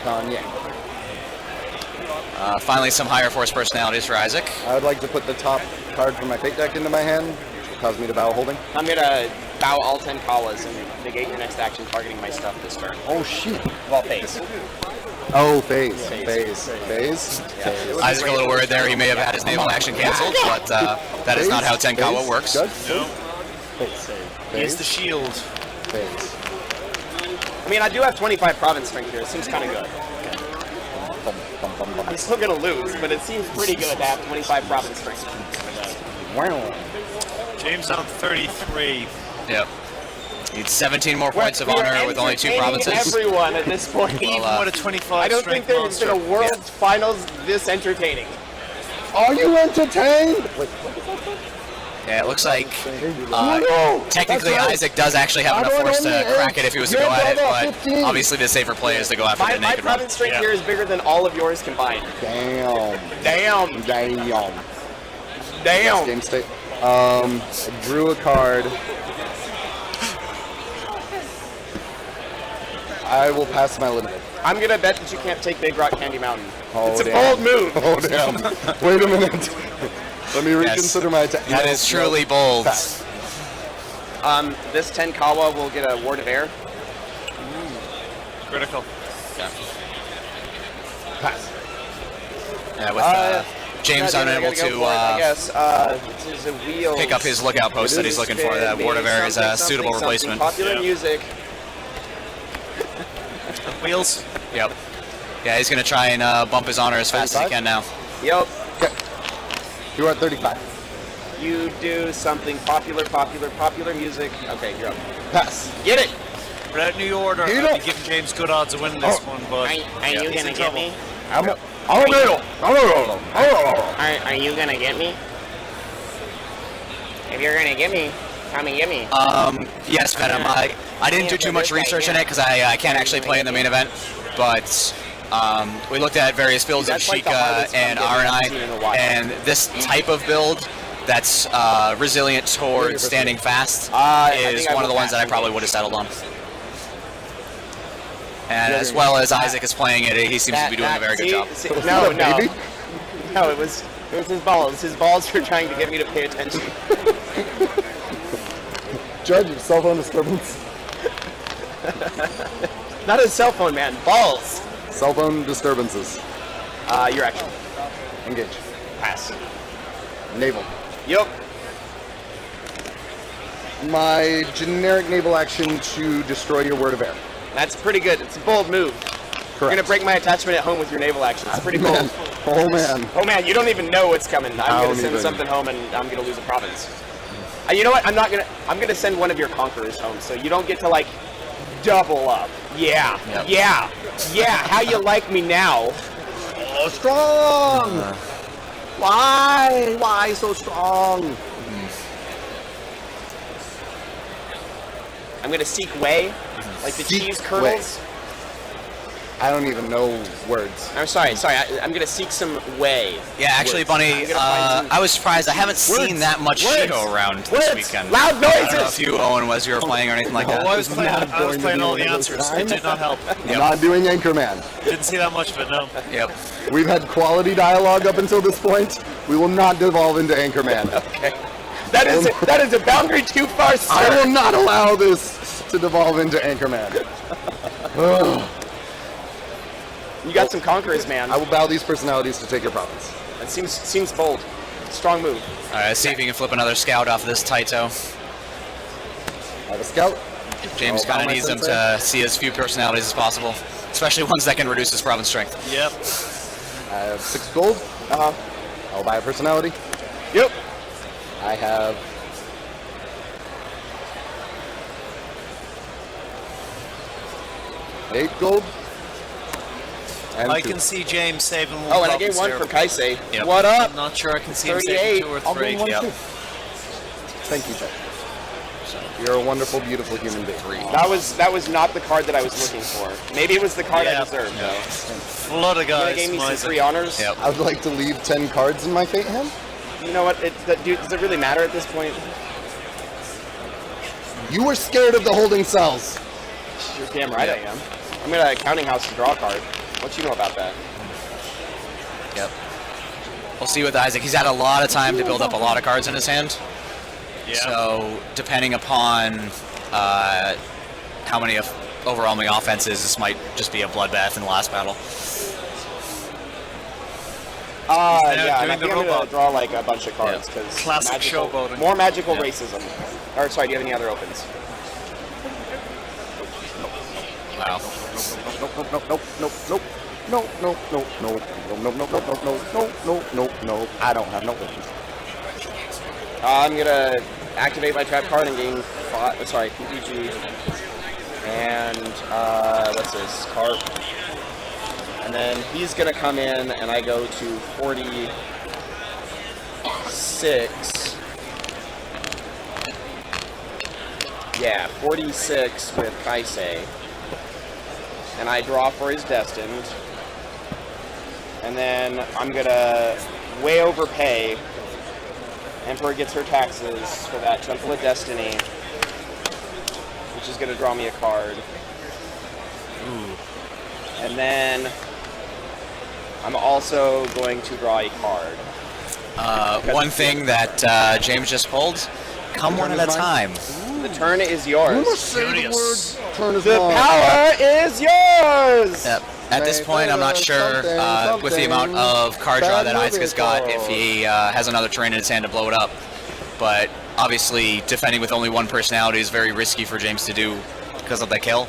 Finally, some higher force personalities for Isaac. I would like to put the top card from my fate deck into my hand, which will cause me to bow holding. I'm gonna bow all 10 Kawas and negate your next action targeting my stuff this turn. Oh shit! Well, phase. Oh, phase. Isaac a little worried there. He may have had his naval action canceled, but that is not how Tenkawa works. Judge? No. Phase. He's the shield. Phase. I mean, I do have 25 province strength here. It seems kind of good. I'm still gonna lose, but it seems pretty good to have 25 province strength. Wow. James on 33. Yep. Needs 17 more points of honor with only 2 provinces. Everyone at this point. Even with a 25 I don't think strength there's been a monster. World Finals this entertaining. Are you entertained? Wait, Yeah, it looks like no, technically that's right. Isaac does actually have I'm enough going force on to the crack edge. it if he was to You're go at it, above but 15. obviously the safer play is to go after My the naked run. province strength Yeah. here is bigger than all of yours combined. Damn. Damn. Damn. Game state. I drew a card. I will pass my limit. I'm gonna bet that you can't take Big Rock Candy Mountain. Oh, It's a damn. bold move. Oh damn. Wait a minute. Let me reconsider my attack. That is truly bold. Pass. This 10 Kawa will get a Ward of Air. Critical. Pass. Yeah, with James God damn it, I unable gotta go to for it, I guess. This is a wheel. pick up his lookout post that he's looking for. That Ward of Air is a suitable replacement. Popular music. Wheels. Yep. Yeah, he's going to try and bump his honor as fast as he can now. Yep. Okay. You're at 35. You do something popular music. Okay, you're up. Pass. Get it. Without New Order, Heat I'd up. be giving James good odds of winning this one, but Are you he's gonna in get trouble. me? Are Are you gonna get me? If you're gonna get me, come and get me. Yes, Venom. I didn't do too much research in it because I can't actually play in the main event, but we looked at various builds of That's like the Sheikah hardest and combat I've seen in a while. R&I, and this type of build that's resilient towards standing fast I is think I one of will the ones pass that I probably engage. would have settled on. And as well as Isaac is playing it, he seems to be doing a very good job. No, Baby? no, it was his balls. His balls were trying to get me to pay attention. Judge, cell phone disturbance. Not his cell phone, man. Balls. Cell phone disturbances. Your action. Engage. Pass. Naval. Yep. My generic naval action to destroy your Word of Air. That's pretty good. It's a bold move. You're gonna break my attachment at home with your naval action. It's pretty bold. Man. Oh man. Oh man, you don't even know what's coming. I'm I gonna don't send even. something home and I'm gonna lose a province. You know what? I'm gonna send one of your conquerors home, so you don't get to like double up. Yeah, Yep. yeah. How you like me now? Oh, strong! Why? Why so strong? I'm gonna seek whey, like the Seek cheese kernels. I don't even know words. I'm sorry. I'm gonna seek some whey. Yeah, actually, Bunny, I'm gonna find some- I was surprised. I haven't seen that much Sheikah around this weekend. Loud I don't know if noises. you, Owen, was you were playing or anything like that. Oh, I was playing going to be all one the of those answers. It times. did not help. I'm not doing Anchorman. Didn't see that much of it, no. Yep. We've had quality dialogue up until this point. We will not devolve into Anchorman. Okay. That is a boundary too far, sir. I will not allow this to devolve into Anchorman. Ugh. You got some conquerors, man. I will bow these personalities to take your province. That seems bold. Strong move. All right, let's see if you can flip another scout off of this Taito. I have a scout. James Oh, kind of my needs him sensei. to see as few personalities as possible, especially ones that can reduce his province strength. Yep. I have 6 gold. I'll buy a personality. Yep. I have 8 gold. And I 2. can see James saving one. Oh, and I gave province one here. for Kaisei. Yep. What up? I'm not sure I can see him 38. saving 2 or I'll 3. bring one Yep. too. Thank you, Judge. You're a wonderful, beautiful human being. That was not the card that I was looking for. Maybe it was the card I deserved, though. Flood of You guys. gave me some Isaac. 3 honors. Yep. I would like to leave 10 cards in my fate hand. You know what? Dude, does it really matter at this point? You were scared of the holding cells. You're damn right I am. I'm gonna counting house to draw a card. What you know about that? Yep. We'll see with Isaac. He's had a lot of time to build up a lot of cards in his hand. Yeah. So depending upon how many overwhelming offenses, this might just be a bloodbath in the last battle. Yeah, and I doing the think I'm gonna robot. draw like a bunch of cards because Classic showboating. more magical racism. Or sorry, do you have any other opens? Wow. No. I don't have no options. I'm gonna activate my trap card and gain PPG. And what's this? Carp. And then he's gonna come in and I go to 46. Yeah, 46 with Kaisei. And I draw for his Destined. And then I'm gonna way overpay. Emperor gets her taxes for that Temple of Destiny, which is gonna draw me a card. Ooh. And then I'm also going to draw a card. One thing that James just pulled, come one at a time. The turn is yours. Curious. Turn is The mine. power is yours! Yep. At this point, I'm not sure with the amount of card draw that Isaac has got if he has another terrain in his hand to blow it up. But obviously, defending with only one personality is very risky for James to do because of the kill.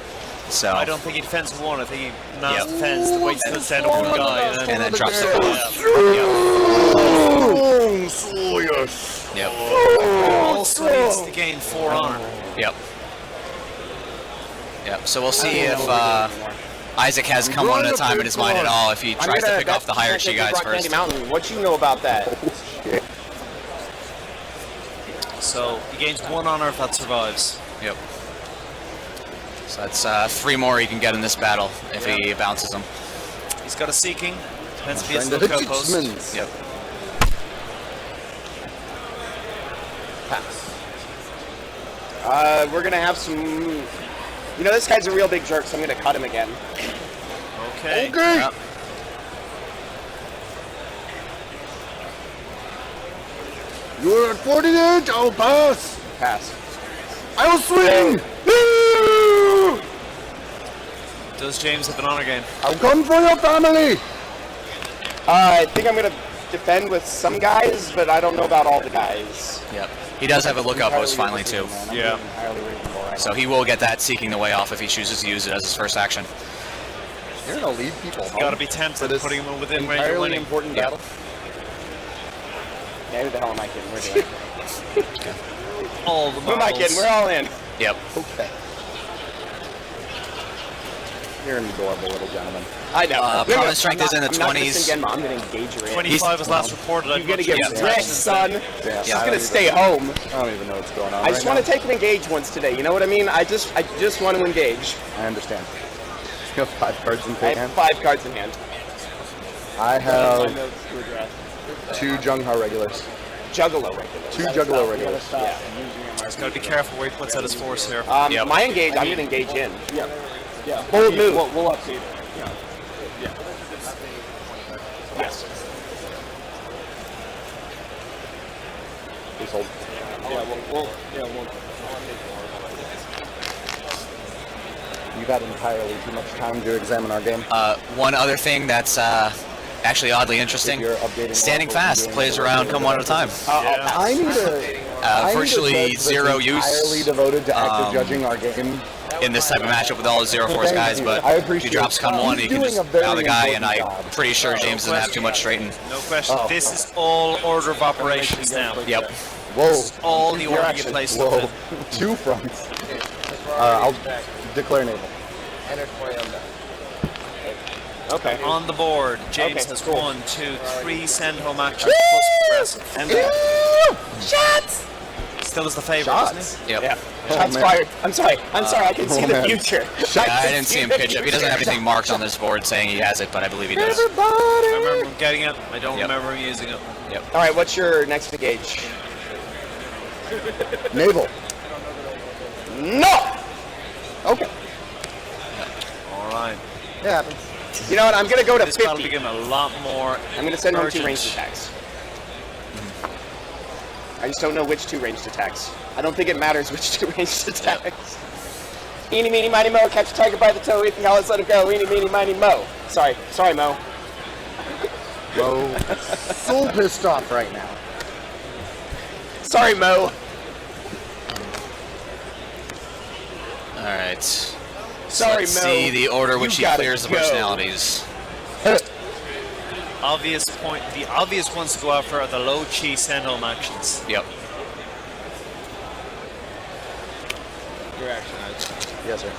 So I don't think he defends one. I think he mass defends the waits to send over the guy and then drops the Yep. Also needs to gain 4 honor. Yep. Yep. So we'll see if Isaac has come one at a time in his mind at all. If he tries to pick off the hierarchy guys first. Mountain. What you know about that? So he gains 1 honor if that survives. Yep. So that's 3 more he can get in this battle if he bounces them. He's got a Seeking. Depends if he hits Friend the of the outpost. Hitchmans. Yep. We're gonna have some. You know, this guy's a real big jerk, so I'm gonna cut him again. Okay. Yep. You're at 48. I'll pass. Pass. I'll swing. Does James have an honor gain? I'll come for your family. I think I'm gonna defend with some guys, but I don't know about all the guys. Yep. He does have a lookout post finally too. Yeah. So he will get that seeking the way off if he chooses to use it as his first action. You're gonna lead people. Got to be tempted this putting him within range of entirely winning. important Yeah. battle. Yeah, who the hell am I kidding? We're doing. All the Who am I models. kidding? We're all in. Yep. Okay. You're an adorable little gentleman. I know. Prominent strength is in the I'm not gonna 20s. send Genma, I'm gonna engage her in. 25 was last reported. You're gonna get Yeah. wrecked, son. Yeah, She's gonna stay home. I don't even know what's going on. I just want to take an engage once today. You know what I mean? I just want to engage. I understand. You have 5 cards in I fate have hand. 5 cards in hand. I have 2 Jung-Ha regulars. Juggalo regular. 2 Juggalo regulars. Yeah. He's got to be careful where he puts out his force here. Yep. My engage, I'm gonna engage in. Yeah. Bold move. We'll update it. Yes. Please hold. You've had entirely too much time to examine our game. One other thing that's actually oddly interesting: You're updating standing what we're fast, doing. plays around, come one at a time. I need a Virtually judge that's zero use, entirely devoted to active judging our game. In this type of matchup with all the zero force guys, but I if he appreciate drops con 1, he he's can doing just a very bow the guy, and important I'm job. pretty sure James doesn't have too much straighten. No question. Oh. This is all order of operations now. Yep. Whoa. All the order you place Whoa. in. 2 fronts. I'll declare naval. Okay. On the board, James Okay, has cool. 1, 2, 3 send home actions plus progressive. And shots. still is the favorite, Shots. isn't he? Yep. Yeah. Oh, Shots man. fired. I'm sorry. I can see the man. future. Yeah, I didn't see him pitch up. He doesn't have anything marked on this board saying he has it, but I believe he does. I remember him getting it. I don't Yep. remember him using it. All right, what's your next engage? Naval. No! Okay. All right. It happens. You know what? I'm going to go to This battle 50. became a lot more. I'm going to send home 2 urgent. ranged attacks. I just don't know which 2 ranged attacks. I don't think it matters which 2 ranged attacks. Eeny, meeny, miny, mo. Catch a tiger by the toe. If you howl, let it go. Eeny, meeny, miny, mo. Sorry, Mo. Mo. So pissed off right now. Sorry, Mo. All right. Sorry, Let's Mo. see the order which he You gotta clears the go. personalities. Obvious point. The obvious ones to go after are the low chi send home actions. Yep. Your action. Yes, sir.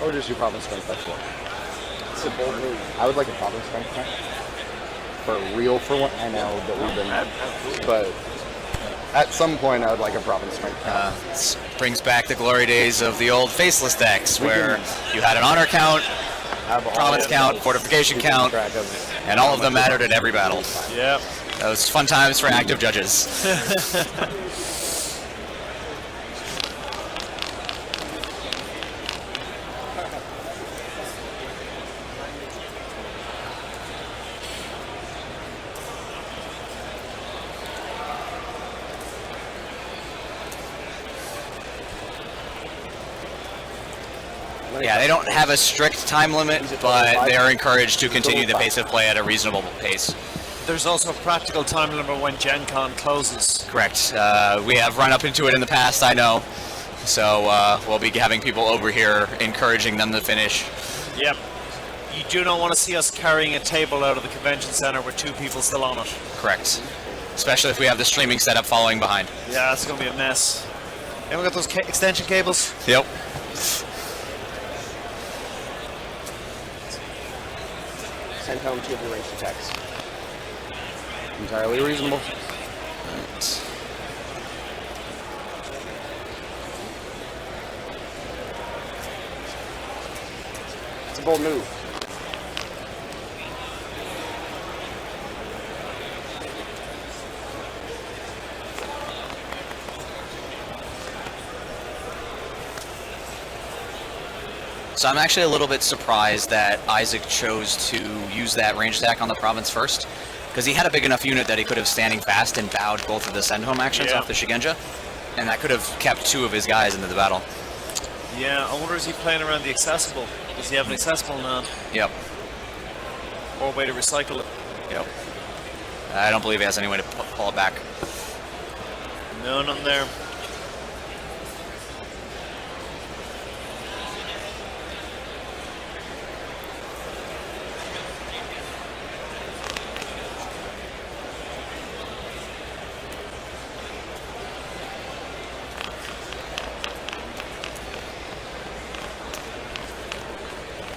Or just do province strength, that's what. It's a bold move. I would like a province strength check. For real, for one. I know that we've been, but at some point, I would like a province strength check. This brings back the glory days of the old faceless decks, where you had an honor count, Have all province of count, them. fortification Keeping count, track of and all of them mattered at every battle. Yep. Those fun times for active judges. Yeah, they don't have a strict time limit, but they are encouraged to continue the pace of play at a reasonable pace. There's also a practical time limit when Gencon closes. Correct. We have run up into it in the past, I know. So we'll be having people over here encouraging them to finish. Yep. You do not want to see us carrying a table out of the convention center with 2 people still on it. Correct. Especially if we have the streaming setup following behind. Yeah, it's going to be a mess. Anyone got those extension cables? Yep. Send home 2 of your ranged attacks. Entirely reasonable. It's a bold move. So I'm actually a little bit surprised that Isaac chose to use that range attack on the province first, because he had a big enough unit that he could have standing fast and bowed both of the send home actions off the Shigenja, and that could have kept 2 of his guys into the battle. Yeah, I wonder is he playing around the accessible? Does he have an accessible now? Yep. Or a way to recycle it? Yep. I don't believe he has any way to pull it back. No, nothing there.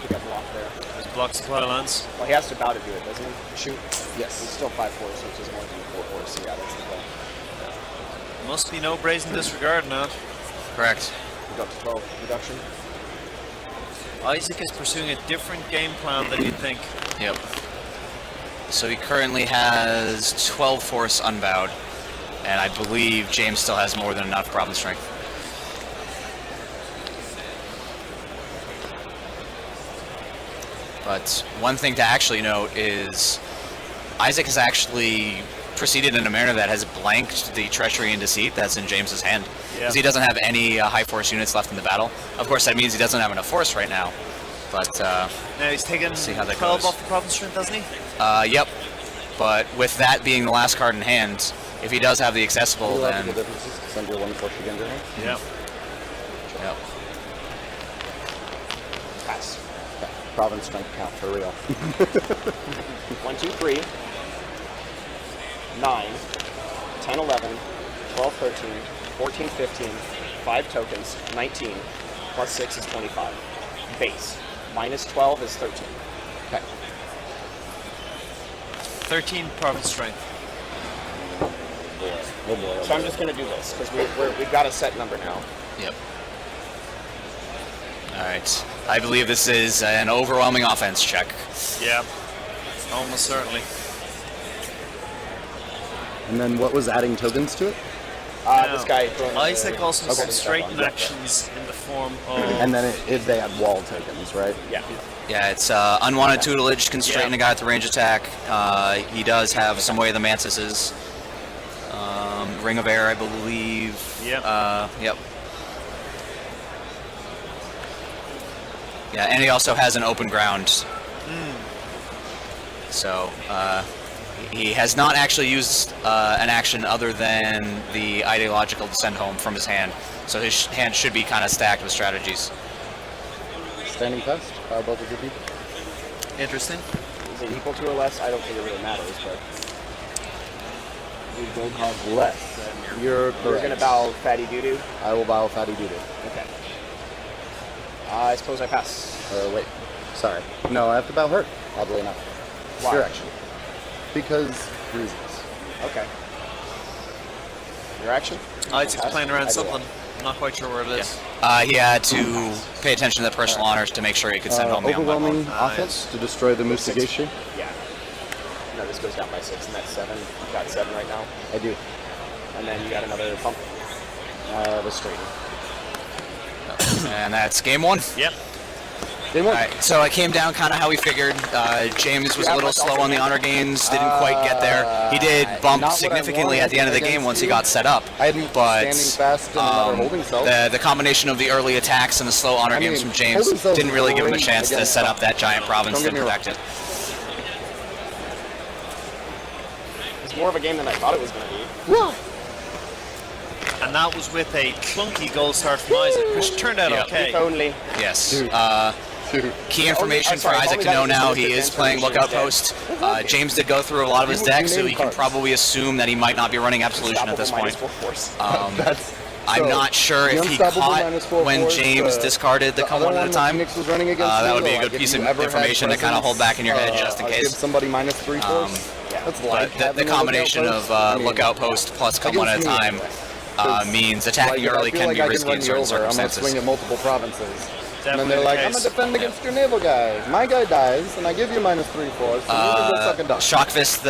He got blocked there. There's block supply lines. Well, he has to bow to do it, doesn't he? Shoot. He's Yes. still 5 force, which is more than 4 force. So yeah, that's the play. Must be no brazen disregard now. Correct. We got to 12 reduction. Isaac is pursuing a different game plan than you'd think. Yep. So he currently has 12 force unbowed, and I believe James still has more than enough province strength. But one thing to actually note is Isaac has actually proceeded in a manner that has blanked the treachery and deceit that's in James's hand. Because he doesn't have any high force units left in the battle. Of course, that means he doesn't have enough force right now. But Now he's taken see how that 12 goes. off the province strength, doesn't he? Yep. But with that being the last card in hand, if he does have the accessible, then Illogical differences to send your 1 force again to him. Yeah. yep. Pass. Okay. Province strength count for real. 1, 2, 3. 9, 10, 11, 12, 13, 14, 15, 5 tokens, 19, plus 6 is 25. Base. Minus 12 is 13. Okay. 13 province strength. Oh boy. So I'm just going to do this because we've got a set number now. Yep. All right. I believe this is an overwhelming offense check. Yeah, almost certainly. And then what was adding tokens to it? This guy throwing Isaac also has some Okay. straighten actions in the form of. And then they had wall tokens, right? Yeah. Yeah, it's unwanted tutelage, constrain a guy with the range attack. He does have some way of the mantises. Ring of Air, I believe. Yep. Yep. Yeah, and he also has an open ground. So he has not actually used an action other than the ideological descend home from his hand. So his hand should be kind of stacked with strategies. Standing pest, both of your people. Interesting. Is it equal to or less? I don't think it really matters, but You don't have less. You're we're going to bow Fatty Doodoo. I will bow Fatty Doodoo. Okay. I suppose I pass. Wait. Sorry. No, I have to bow her. Oddly enough. Why? Your action. Because reasons. Okay. Your action? Isaac's Pass? playing I around do something. I'm not quite sure where it is. He had to pay attention to the personal honors to make sure he could send home the Overwhelming unlockable. offense to destroy the Musageshi. Yeah. No, this goes down by 6, and that's 7. You've got 7 right now. I do. And then you got another pump. The straighten. And that's game 1. Yep. Game 1. Alright, so it came down kind of how we figured. James was a little slow on the honor gains, didn't quite get there. He did bump not what I significantly at the end of the wanted game once he against got set up. I hadn't But standing fast and another holding cell. the combination of the early attacks and the slow honor games from James holding cells didn't really give him a great chance to against set up that giant province Don't and get me protect it. It's more of a game than I thought it was going to be. And that was with a clunky gold start from Isaac, which turned out Yeah. okay. If only. Yes. Dude. Key information for sorry, Isaac only to know that was now, just he a is playing Lookout Post. James did go through a lot of his decks, so you can probably assume that he might not be running Absolution at this point. I'm not sure if he caught when James discarded the come one at a time. That would be a good piece of information to kind of hold back in your head just in Give case. somebody minus 3 force. That's like But the combination of Lookout Post plus come one at a time means attacking early can be risky in certain I'm going to swing circumstances. at multiple provinces. And then Definitely they're the like, I'm case. going to defend against your naval guy. My guy dies, and I give you minus 3 force. So you can go suck a duck. Shockfist,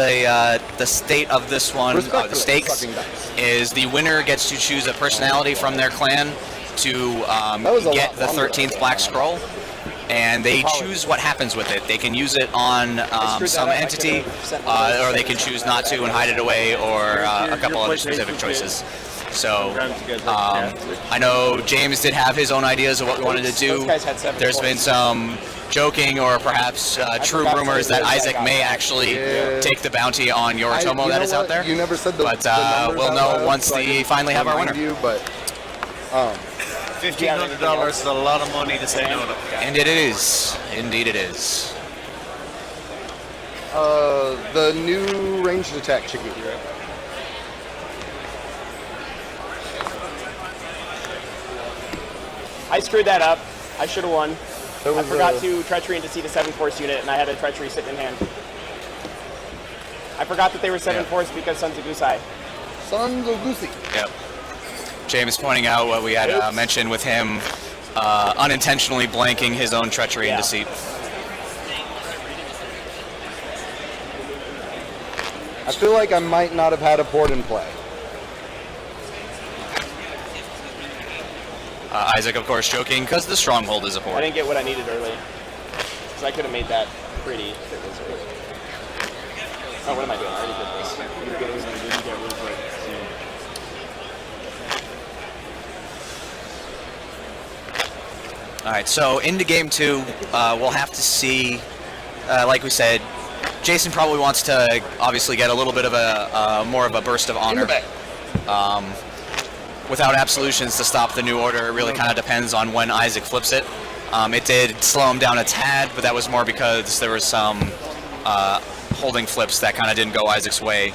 the state of this one, the Respectfully, stakes, sucking ducks. is the winner gets to choose a personality from their clan to was a get lot the longer 13th than Black that. Scroll, and they choose what happens with it. They can use it on some entity, or they can choose not to and hide it away, or a couple other specific choices. So I know James did have his own ideas of what we wanted to do. There's been some joking or perhaps true rumors that Isaac may actually take the bounty on Yoritomo that is out there. You never said the But numbers we'll out know loud, once so I we didn't finally have our remind winner. you, but $1,500 is a lot of money to say no to. And it is. Indeed it is. the new ranged attack chickie. I screwed that up. I should have won. There I was forgot a- to treachery and deceit a 7-force unit, and I had a treachery sitting in hand. I forgot that they were 7-force because Sons of Gusai. Sons of Lucy. Yep. James pointing out what we had mentioned with him unintentionally blanking his own treachery and deceit. I feel like I might not have had a port in play. Isaac, of course, joking because the stronghold is a I port. didn't get what I needed early. Because I could have made that pretty if it was early. Oh, what am I doing? I already did this. You're getting some didn't get real quick. All right, so into game 2, we'll have to see, like we said, Jason probably wants to obviously get a little bit of a more of a burst of honor. Without absolutions to stop the new order, it really kind of depends on when Isaac flips it. It did slow him down a tad, but that was more because there was some holding flips that kind of didn't go Isaac's way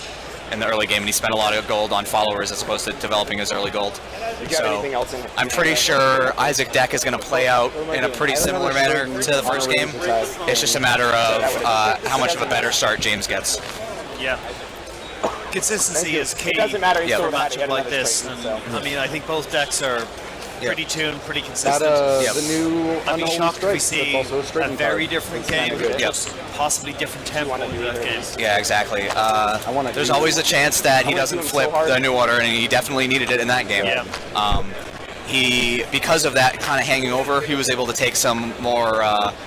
in the early game, and he spent a lot of gold on followers as opposed to developing his early gold. Did you have anything else in I'm pretty sure Isaac deck is going to play out in a pretty similar manner to the first game. It's just a matter of how much of a better start James gets. Yeah. Consistency is key. It doesn't matter. He's Yeah. for still a had matchup like another this. straight, And, so. I mean, I think both decks are pretty tuned, pretty consistent. The new I'd be Unholy shocked if we Strike, see that's also a a straighting very card. different Makes it game, kinda good. just possibly different tempo in that game. Yeah, exactly. wanna There's do always a chance that he wanna doesn't do him so flip hard. the new order, and he definitely needed it in that game. Yeah. He, because of that kind of hanging over, he was able to take some more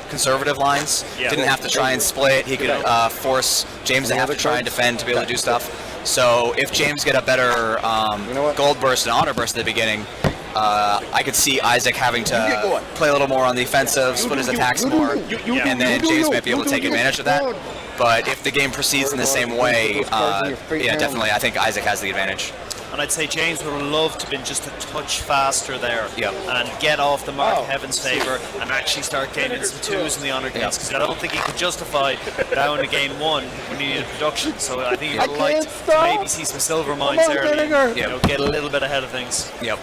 conservative lines. Yeah. Didn't have to try and split. He could force James to have to try and defend to be able to do stuff. So if James get a better what? gold burst and honor burst at the beginning, I could see Isaac having to play a little more on the offensive, split his attacks more, and then James might be able to take advantage of that. But if the game proceeds in the same way, yeah, definitely, I think Isaac has the advantage. And I'd say James would have loved to have been just a touch faster there and get off the mark in Heaven's favour and actually start gaining some twos in the honor games, because I don't think he could justify down to game one when he needed production. So I think he would have liked to maybe see some silver mines early, get a little bit ahead of things. Yep.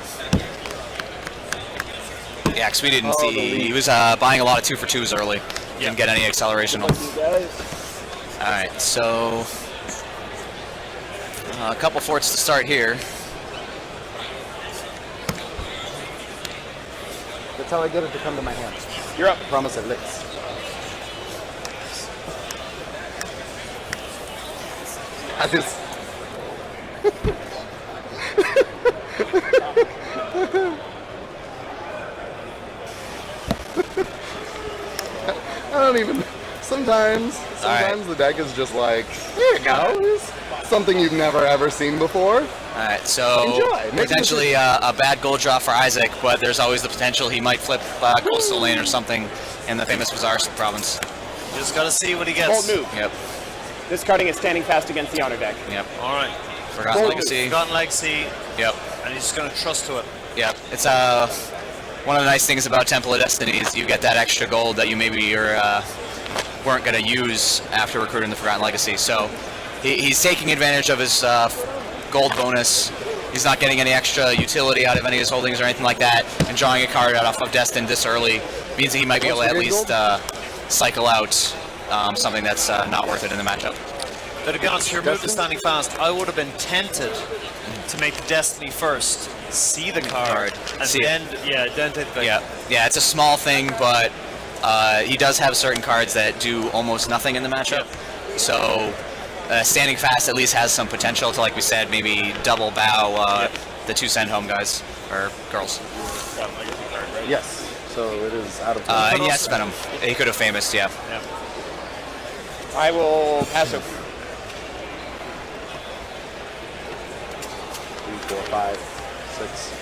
Yeah, because we didn't see, he was buying a lot of 2 for 2s early. Didn't get any acceleration. Alright, so a couple forts to start here. That's how I get it to come to my hands. You're up. Promise it licks. I just... I don't even... Sometimes the deck is just like, here you go. Here's something you've never ever seen before. Alright, so Enjoy. Make potentially a bad gold draw for Isaac, but there's always the potential he might flip Coastal Lane or something in the famous Bazaar province. Just got to see what he gets. Bold move. Yep, Discarding is standing fast against the honor deck. yep. All right. Forgotten Legacy. Forgotten Legacy, Yep, and he's just going to trust to it. yep. It's one of the nice things about Temple of Destiny is you get that extra gold that you maybe weren't going to use after recruiting the Forgotten Legacy. So he's taking advantage of his gold bonus. He's not getting any extra utility out of any of his holdings or anything like that, and drawing a card out of Destin this early means that he might be able to at least cycle out something that's not worth it in the matchup. But to be honest, your move is standing fast. I would have been tempted to make the Destiny first, see the card, and See then then take the Yeah, it's a small thing, but he does have certain cards that do almost nothing in the matchup. So standing fast at least has some potential to, like we said, maybe double bow the 2 send home guys or girls. Yes. So it is out of time. And yes, Venom. He could have famous, yeah. I will pass over. 3, 4, 5, 6.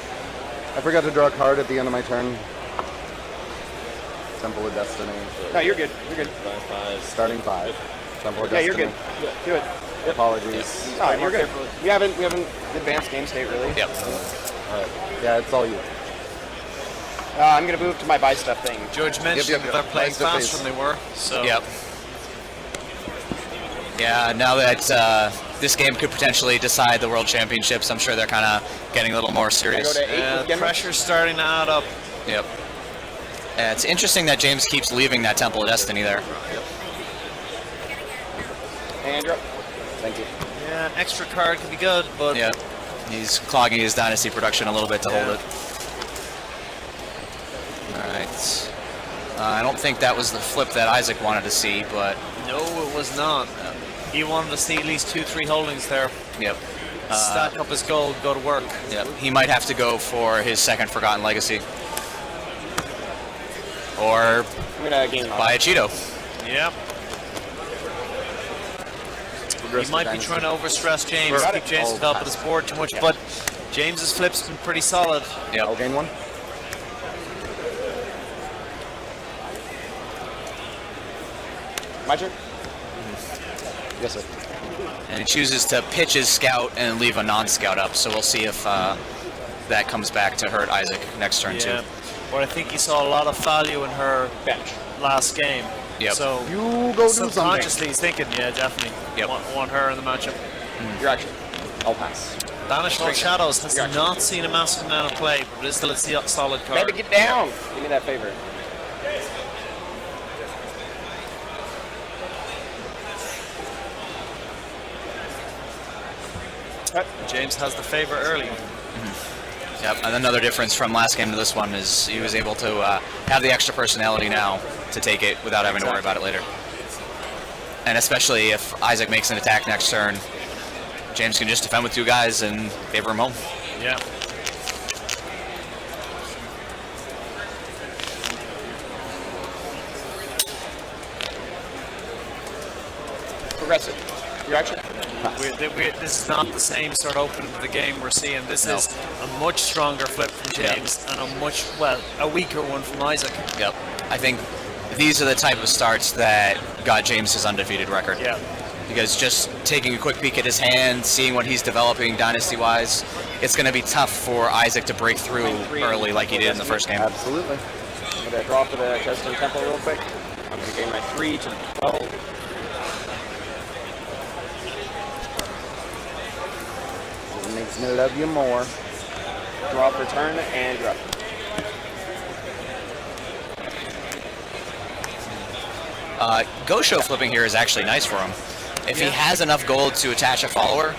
I forgot to draw a card at the end of my turn. Temple of Destiny. No, you're good. You're good. Starting 5. Temple of Yeah, Destiny. you're good. Do it. Apologies. No, you're good. We haven't advanced game state really. Yep. Alright. Yeah, it's all you. I'm gonna move to my buy stuff thing. George mentioned Yep. that they're playing Face to face. faster than they were. So Yep. Yeah, now that this game could potentially decide the World Championships, I'm sure they're kind of getting a little more I go serious. to 8 the pressure's starting to add up. Yep. Yeah, it's interesting that James keeps leaving that Temple of Destiny there. And you're up. Thank you. Yeah, extra card could be good, but Yeah. He's clogging his Dynasty production a little bit to hold it. Alright. I don't think that was the flip that Isaac wanted to see, but no, it was not. He wanted to see at least 2-3 holdings there. yep. Stack up his gold, go to work. Yep. He might have to go for his second Forgotten Legacy. Or I'm gonna game buy a Cheeto. Yep. He might be trying to overstress James, keep James at the top of the board too much, but James's flip's been pretty solid. I'll gain 1. My turn. Yes, sir. And he chooses to pitch his scout and leave a non-scout up, so we'll see if that comes back to hurt Isaac next turn too. But I think he saw a lot of value in her Bench. last game. Yep. So You go do something. subconsciously he's thinking, yeah, definitely. Yep. Want her in the matchup. Your action. I'll pass. Banished from Shadows has not seen a massive amount of play, but it is still a solid card. Baby, get down. Give me that favor. James has the favor early. Yep, and another difference from last game to this one is he was able to have the extra personality now to take it without having to worry about it later. And especially if Isaac makes an attack next turn, James can just defend with 2 guys and favor him home. Yeah. Progressive. Your action? This is not the same sort of opening to the game we're seeing. This is a much stronger flip from James and a weaker one from Isaac. Yep. I think these are the type of starts that got James his undefeated record. Yeah. Because just taking a quick peek at his hand, seeing what he's developing dynasty-wise, it's going to be tough for Isaac to break through early like he did in the first game. Absolutely. I'm going to draw for the Testing Temple real quick. I'm going to gain my 3 to 12. It makes me love you more. Draw for turn and draw. Go show flipping here is actually nice for him. If he has enough gold to attach a follower,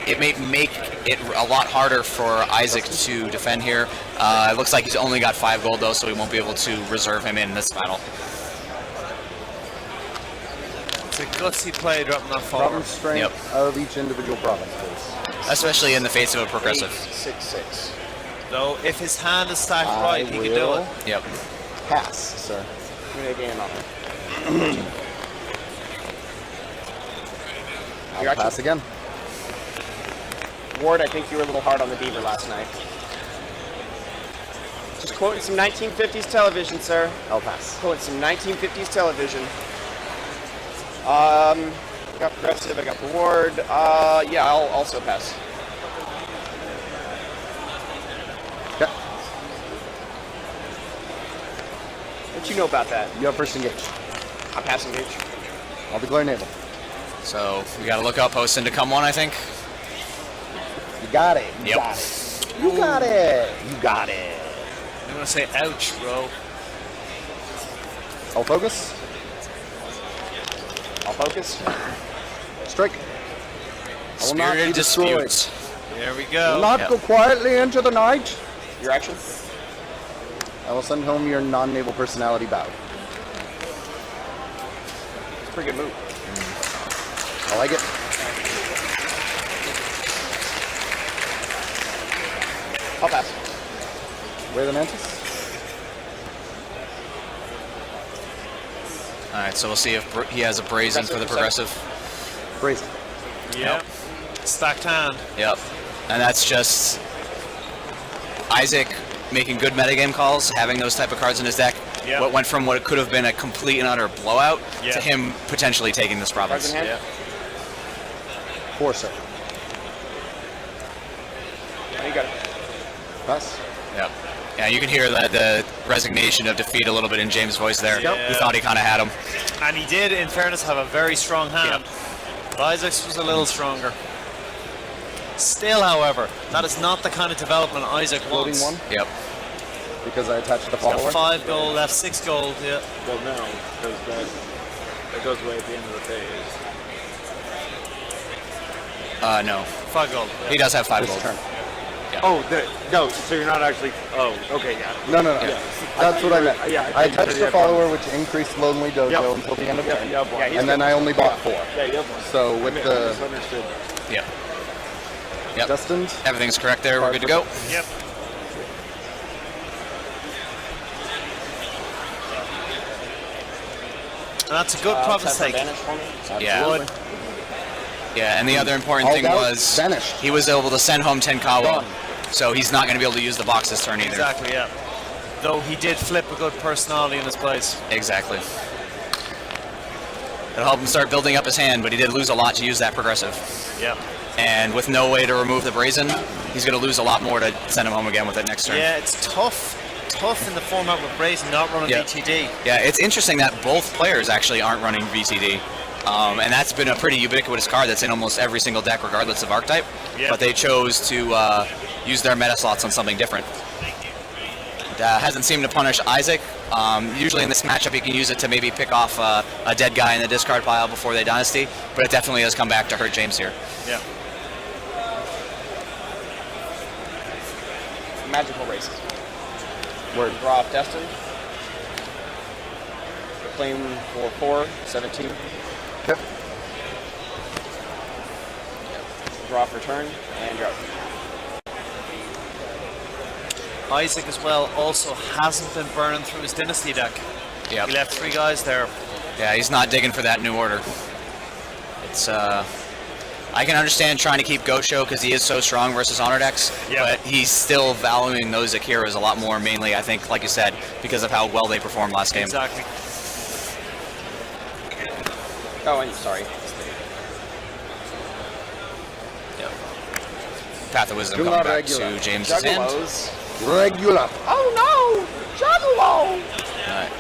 it may make it a lot harder for Isaac to defend here. It looks like he's only got 5 gold though, so we won't be able to reserve him in this battle. It's a gutsy play dropping that follower. Problem strength of each individual province, please. Especially in the face of a progressive. 6/6. Though, if his hand is stacked right, he can do it. Yep. Pass, sir. I'm going to gain off. I'll pass again. Ward, I think you were a little hard on the beaver last night. Just quoting some 1950s television, sir. I'll pass. Quoting some 1950s television. I got progressive, I got the ward. Yeah, I'll also pass. Okay. What you know about that? You have first engage. I'm passing gauge. I'll declare naval. So we got to look up Hosen to come one, I think. You got it. You Yep. got it. You got it. You got it. I'm going to say ouch, bro. I'll focus. I'll focus. Strike. I will not be Spirited destroyed. disputes. There we Will go. not Yep. go quietly into the night. Your action? I will send home your non-naval personality bow. It's a pretty good move. I like it. I'll pass. Wear the mantis. All right, so we'll see if he has a brazen for the progressive. Brazen. Yeah. Stacked hand. Yep. And that's just Isaac making good metagame calls, having those type of cards in his deck. Yeah. What went from what could have been a complete and utter blowout Yeah. to him potentially taking this Cards province. in hand? Yeah. 4, sir. Oh, you got it. Pass. Yep. Yeah, you can hear the resignation of defeat a little bit in James' voice there. Yep. He thought he kind of had him. And he did, in fairness, have a very strong hand. But Isaac's was a little stronger. Still, however, that is not the kind of development Isaac Floating wants. one. Yep. Because I attached the He's got follower. 5 gold left, 6 gold, yeah. Well, no, because that goes away at the end of the phase. No. 5 gold. He does have 5 This gold. turn. Oh, no, so you're not actually. Oh, okay, yeah. No. That's what I meant. Yeah, I you said attached you the had follower, which increased Lonely Dojo Yep. until the end of the turn. Yeah, yeah, And then I only bought 4. Yeah, you have one. So with I the misunderstood. Yep. Yep. destined, Everything's correct there. We're good to go. Yep. And that's a good province Set take. for advantage for me. Yeah. absolutely. Yeah, and the other important All thing doubt was vanished. he was able to send home Tenkawa, Done. so he's not going to be able to use the box this turn either. Exactly, yeah. Though he did flip a good personality in his place. Exactly. It'll help him start building up his hand, but he did lose a lot to use that progressive. Yeah. And with no way to remove the brazen, he's going to lose a lot more to send him home again with it next turn. Yeah, it's tough in the format with Brazen not running Yeah. VTD. Yeah, it's interesting that both players actually aren't running VTD. And that's been a pretty ubiquitous card that's in almost every single deck, regardless of archetype. Yeah. But they chose to use their meta slots on something different. It hasn't seemed to punish Isaac. Usually in this matchup, you can use it to maybe pick off a dead guy in the discard pile before they dynasty, but it definitely has come back to hurt James here. Yeah. magical races. Word. Draw off Destin. Claim for 4, 17. Yep. Draw for turn, and you're up. Isaac as well also hasn't been burning through his Dynasty deck. Yep. He left 3 guys there. Yeah, he's not digging for that new order. It's I can understand trying to keep Gosho because he is so strong versus honor decks, but he's still valuing those Akiras a lot more, mainly, I think, like you said, because of how well they performed last game. Exactly. Oh, and sorry. Yep. Path of Wisdom Do coming not back regular. to James's hand. Juggalos. Regular. Oh no! Juggalo! Alright.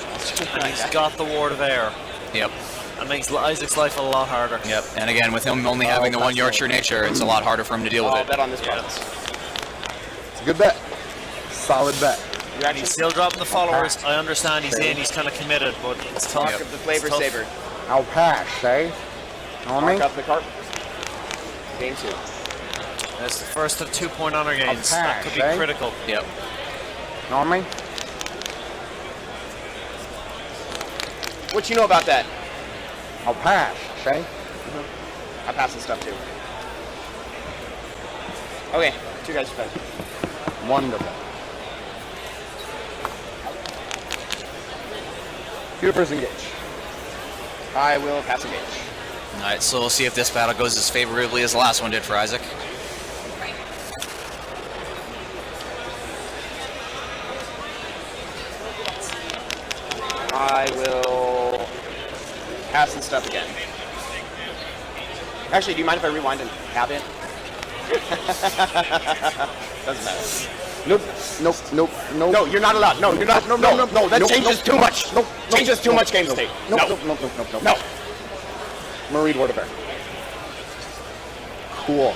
And he's got the Ward of Air. Yep. That makes Isaac's life a lot harder. Yep. And again, with him only having the one Yorkshire nature, it's a lot harder for him to deal with I'll it. bet on this province. It's a good bet. Solid bet. And he's still dropping the followers. I understand he's in, he's kind of committed, but it's tough. Talk of the flavor It's tough. saver. I'll pass, eh? On me? Mark up the carp. Game 2. That's the first of 2-point honor gains. pass, That could be eh? critical. Yep. On me? What you know about that? I'll pass, eh? I pass this stuff too. Okay, 2 guys spend. Wonderful. Universe engage. I will pass engage. Alright, so we'll see if this battle goes as favorably as the last one did for Isaac. I will pass this stuff again. Actually, do you mind if I rewind and have it? Doesn't matter. Nope, nope, nope, nope. No, you're not allowed. No, you're not. No, no, no, no. That Nope, changes nope, too much. Nope, Changes too much game state. Nope, No, nope, nope, nope, nope, nope. no. I'm gonna read Word of Air. Cool,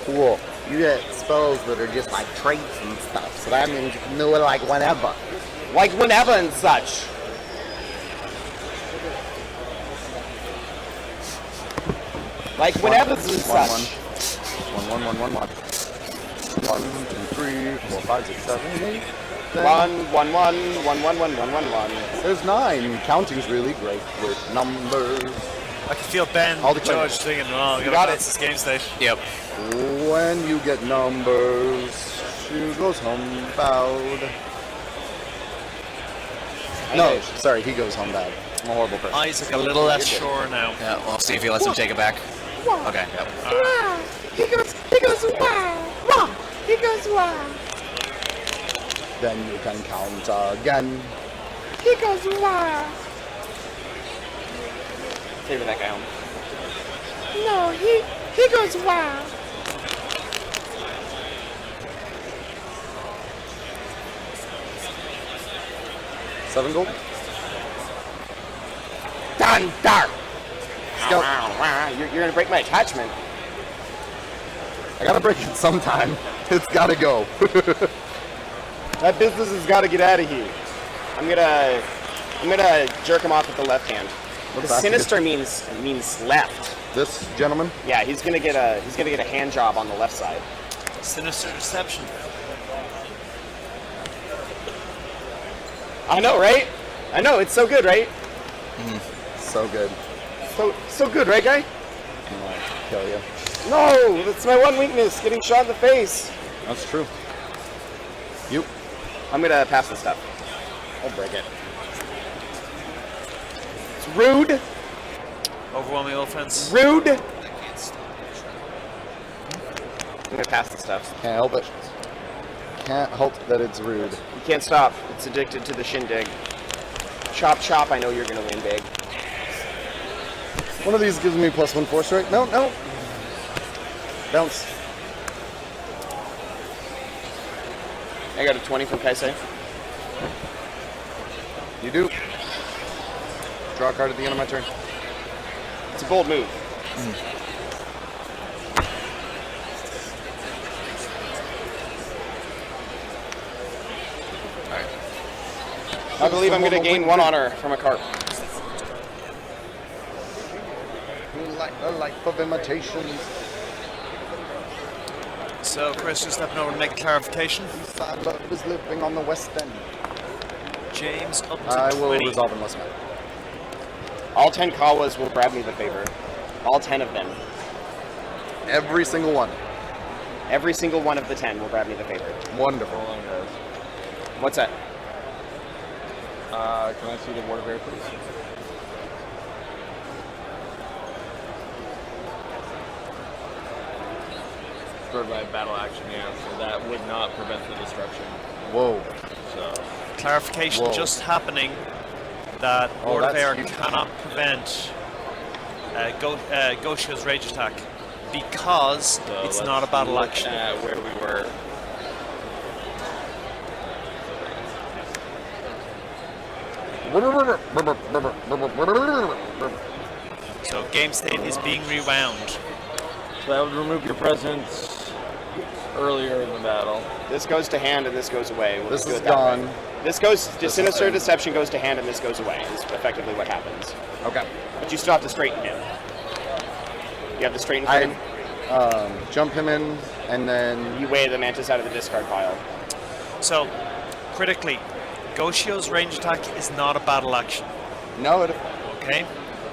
cool. You get spells that are just like traits and stuff, so that means you can do it like whenever. Like whenever and such. Like whenever and such. 1, 1, 1, 1, 1. 1, 2, 3, 4, 5, 6, 7, 8. 1, 1, 1, 1, 1, 1, 1, 1, 1. There's 9. Counting's really great with numbers. I can feel Ben, All the the judge, thinking, oh, you got gotta it. pass this game state. Yep. When you get numbers, she goes home bowed. No, sorry, he goes home bad. I'm a horrible person. Isaac a little less sure now. Yeah, we'll see if he lets him take it back. Okay, yep. Then you can count again. Favor that guy home. Seven gold. Done, dark. go. You're gonna break my attachment. I gotta break it sometime. It's gotta go. That business has got to get out of here. I'm gonna jerk him off with the left hand. What's Because that? sinister means left. This gentleman. Yeah, he's gonna get a hand job on the left side. Sinister Deception. I know, right? I know, it's so good, right? So good. So good, right, guy? I'm gonna kill you. No, that's my one weakness, getting shot in the face. That's true. You. I'm gonna pass this stuff. I'll break it. It's rude. Overwhelming offense. Rude. I'm gonna pass this stuff. Can't help it. Can't help that it's rude. You can't stop. It's addicted to the shindig. Chop, chop. I know you're gonna win big. One of these gives me +1 force strike. No, no. Bounce. I got a 20 from Kaisei. You do. Draw a card at the end of my turn. It's a bold move. I believe I'm gonna gain 1 honor from a carp. Like a life of imitations. So Chris just stepping over to make a clarification. I was living on the West End. James up to I will 20. resolve in less time. All 10 Kawas will grab me the favor. All 10 of them. Every single one. Every single one of the 10 will grab me the favor. Wonderful. Hold on, guys. What's that? Can I see the Ward of Air, please? Destroyed by battle action, yeah. So that would not prevent the destruction. Whoa. So Clarification Whoa. just happening that Oh, Ward of that's Air huge. cannot prevent Goshio's rage attack because it's not a battle action. At where we were. So game state is being rewound. So that would remove your presence earlier in the battle. This goes to hand and this goes away. We'll This just do is it that way. gone. This goes to This is Sinister in. Deception goes to hand and this goes away. Is effectively what happens. Okay. But you still have to straighten him. You have to straighten him. Jump him in, and then You weigh the mantis out of the discard pile. So critically, Goshio's range attack is not a battle action. no, it, Okay?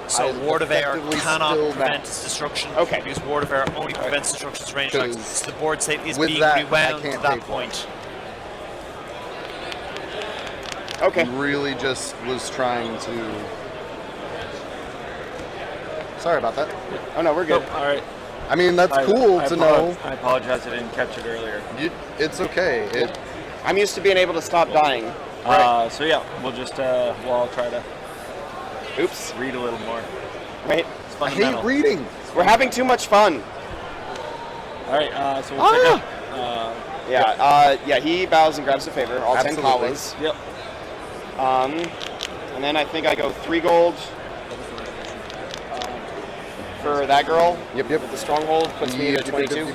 So I Ward of Air effectively cannot still prevent that. its destruction. Okay. Because Ward of Air only prevents destruction's range attacks. 'Cause So the board state is with being that, I rewound to can't that pay for it. point. Okay. really just was trying to. Sorry about that. Oh no, we're good. All right. I mean, that's cool to know. I apologize. I didn't catch it earlier. It's okay. I'm used to being able to stop dying. So yeah, we'll just well, I'll try to Oops. read a little more. Right. It's I hate fundamental. reading. We're having too much fun. All right. So we'll check out. Yeah, he bows and grabs the favor. All 10 Absolutely. Kawas. Yep. And then I think I go 3 gold for that girl. Yep. With the stronghold puts me at 22.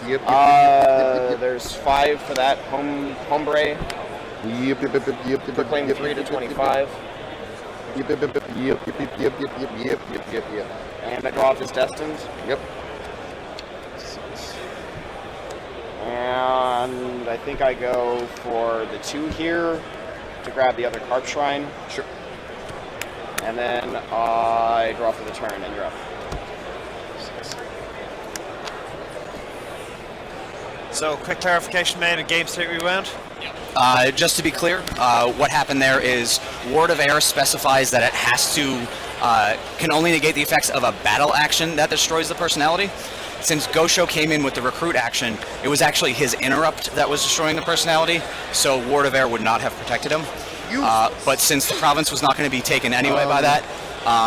Yep. There's 5 for that hombre. Proclaim 3 to 25. And I draw off his destined. Yep. And I think I go for the 2 here to grab the other carp shrine. Sure. And then I draw for the turn, and you're up. So quick clarification made and game state rewound. Just to be clear, what happened there is Ward of Air specifies that it has to can only negate the effects of a battle action that destroys the personality. Since Gosho came in with the recruit action, it was actually his interrupt that was destroying the personality, so Ward of Air would not have protected him. But since the province was not going to be taken anyway by that,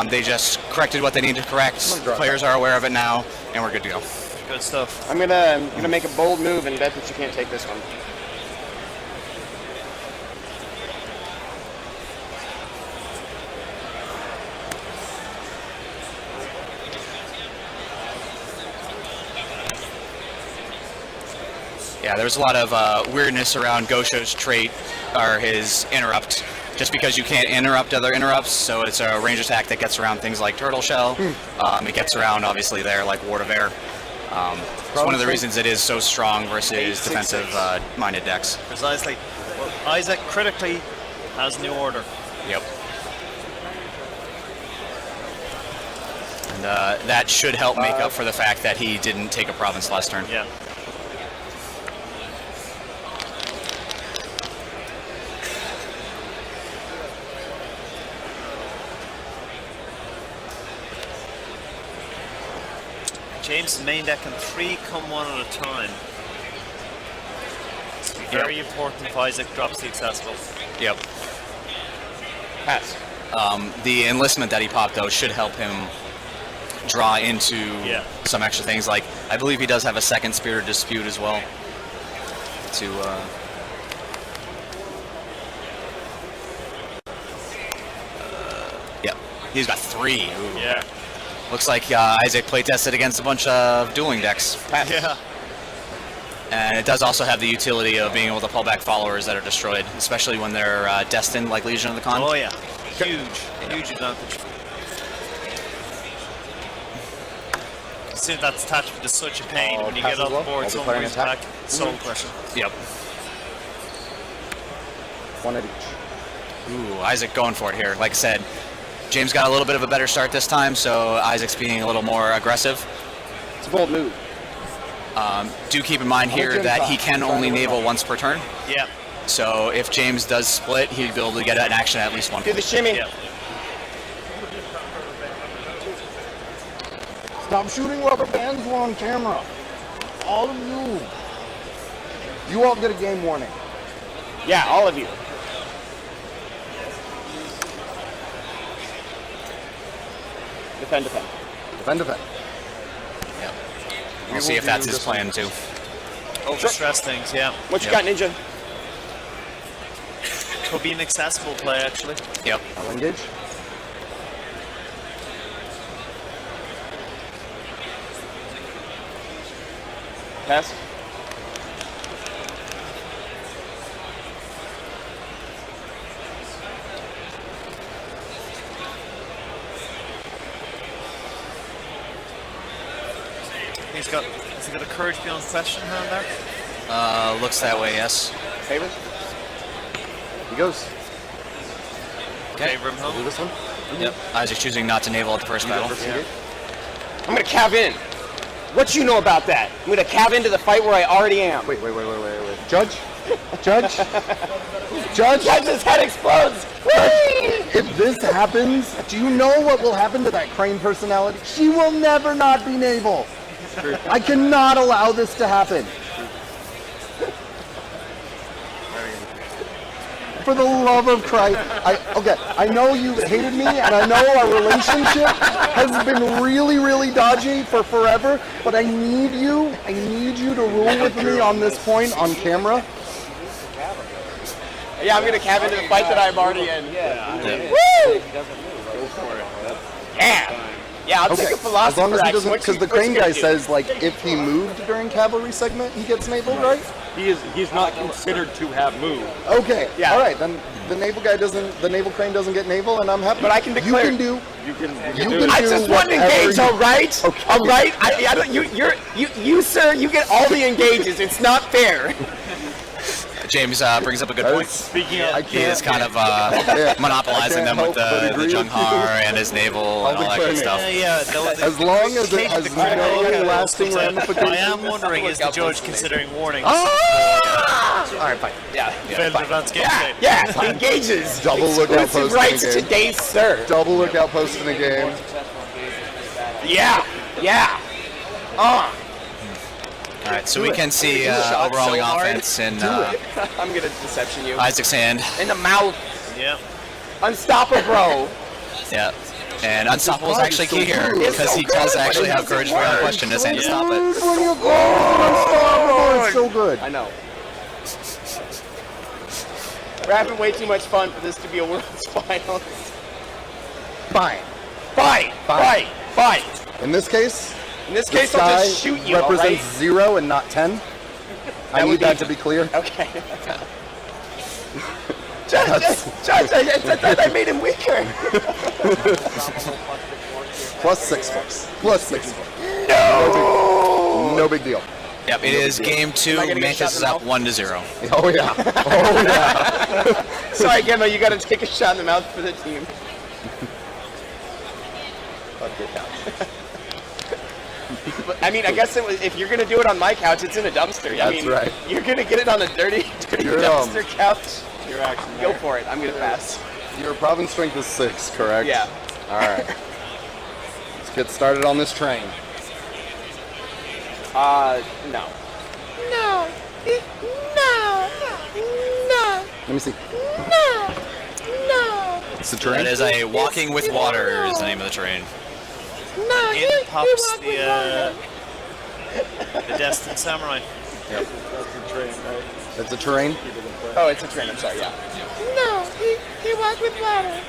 they just corrected what they needed to correct. Players are aware of it now, and we're good to go. Good stuff. I'm gonna make a bold move and bet that you can't take this one. Yeah, there's a lot of weirdness around Gosho's trait, or his interrupt, just because you can't interrupt other interrupts, so it's a range attack that gets around things like Turtle Shell. It gets around, obviously, there, like Ward of Air. It's one of the reasons it is so strong versus defensive-minded decks. Precisely. Well, Isaac critically has New Order. Yep. And that should help make up for the fact that he didn't take a province last turn. Yeah. James' main deck can 3 come one at a time. It's very important if Isaac drops the accessible. Yep. Pass. The enlistment that he popped, though, should help him draw into some extra things. Like, I believe he does have a second Spirit of Dispute as well. Yep. He's got 3. Ooh. Yeah. Looks like Isaac playtested against a bunch of dueling decks. Yeah. And it does also have the utility of being able to pull back followers that are destroyed, especially when they're destined, like Legion of the Con. Oh yeah. Huge advantage. Since that's attachment is such a pain when you pass get as off the well? board, I'll someone declare an brings attack. back. Soul question. Yep. One at each. Ooh, Isaac going for it here. Like I said, James got a little bit of a better start this time, so Isaac's being a little more aggressive. It's a bold move. Do keep in mind here that he can only naval once per turn. Yeah. So if James does split, he'd be able to get an action at least one. Do the shimmy. Yeah. Stop shooting rubber bands while on camera. All of you. You all get a game warning. Yeah, all of you. Defend, defend. Defend, defend. Yep. We'll see if that's his plan too. Overstress things, yeah. What you Yep. got, Ninja? Could be an accessible play, actually. Yep. I'll engage. Pass. Has he got a courage beyond question hand there? Looks that way, yes. Favor. He goes. Okay. Favor him Do home. this one. Yep. Isaac's choosing not to naval at the first battle. First engage. I'm gonna cav in. What you know about that? I'm gonna cav into the fight where I already am. Wait. Judge? Judge? Judge? Judge's head explodes! If this happens, do you know what will happen to that Crane personality? She will never not be naval. I cannot allow this to happen. For the love of Christ. I know you hated me, and I know our relationship has been really, really dodgy for forever, but I need you to rule with me on this point on camera. Yeah, I'm gonna cav into the fight that I'm already in. Woo! Yeah! Yeah, I'll take a As philosopher long as he action. doesn't, What because you- the what you Crane gonna guy do? says, like, if he moved during cavalry segment, he gets naval, right? He's not considered to have moved. Okay. Yeah. All right. Then the naval guy doesn't. The naval Crane doesn't get naval, and I'm happy. But I can declare- You can do. You can You can I do just want to whatever engage, you- all right? Okay. All right? I don't, you, sir, you get all the engages. It's not fair. James brings up a good I point. was- Speaking of, I He is can't. kind of monopolizing I them can't with help but the agree with Junghar you. and his naval and all that good stuff. As long as it has no lasting I ramifications. am wondering, is the judge considering warnings? All right, fine. Yeah. Failed advance game state. Yeah, engages. Double lookout Exclusive post in rights the game. today, sir. Double lookout post in the game. Yeah. All right, so we can see overwhelming offense in I'm gonna deception you. Isaac's hand. In the mouth. Yeah. Unstoppable, bro. Yeah. And Unstoppable is actually key here because he does actually have courage beyond question in his hand to stop it. When you go, it's so good. I know. We're having way too much fun for this to be a World's Finals. Fine. Fight. In this case, In this this case, I'll guy just shoot you, all right? represents 0 and not 10. I would need be- that to be clear. Okay. Judge, I made him weaker. Plus 6 force. Plus 6 force. No big deal. Yep, it is game 2. Am I gonna get Mantis is shot up in the 1-0. Oh yeah. Oh yeah. Sorry, Gemma, you gotta take a shot in the mouth for the team. But, I mean, I guess if you're gonna do it on my couch, it's in a dumpster. I That's mean, right. You're gonna get it on a dirty You're, dumpster couch. Go for it. I'm gonna pass. Your province strength is 6, correct? Yeah. All right. Let's get started on this train. No. Let me see. It's the train. That is a Walking with Water is the name of the train. In pops the Destined Samurai. It's a terrain. Oh, it's a train. I'm sorry. Yeah. No, he walked with water.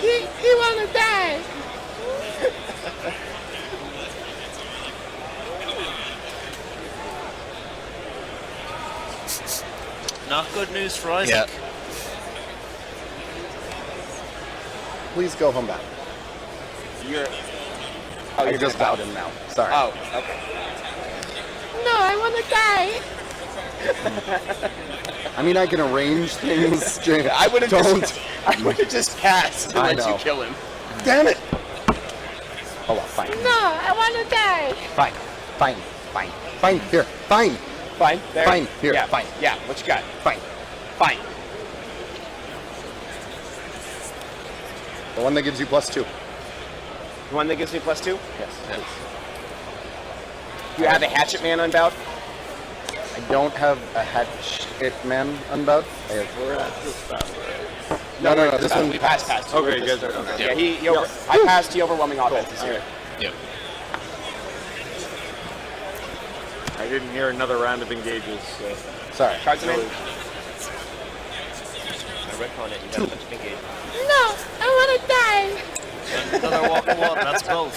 He wanna die. Not good news for Isaac. Yeah. Please go home back. I just bowed him now. Sorry. Oh, okay. No, I want to die. I mean, I can arrange things, James. I would have Don't. just passed and I let know. you kill him. Damn it! Oh, well, fine. No, I want to die. Fine. Here, fine. Fine. There. Fine. Here, Yeah. fine. Yeah. What you got? Fine. Fine. The one that gives you +2. The one that gives me +2. Yes. You have a hatchet man unbowed. I don't have a hatchet man unbowed. We're at this battle. No. This one. We passed. Okay, good. Okay. Yeah. I passed. He overwhelming offense here. Yep. I didn't hear another round of engages. So. Sorry. Cards in hand. I retcon it. You got a bunch of engagement. No, I want to die. Another walk of water. That's both.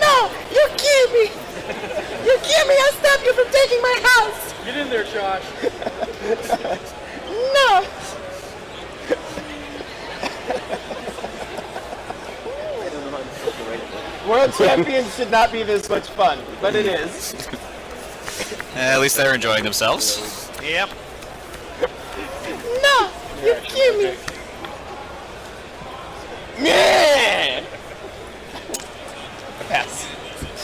No, you kill me. You kill me, I'll stop you from taking my house. Get in there, Josh. No. World champions should not be this much fun, but it is. At least they're enjoying themselves. Yep. No, you kill me. Yeah. Pass.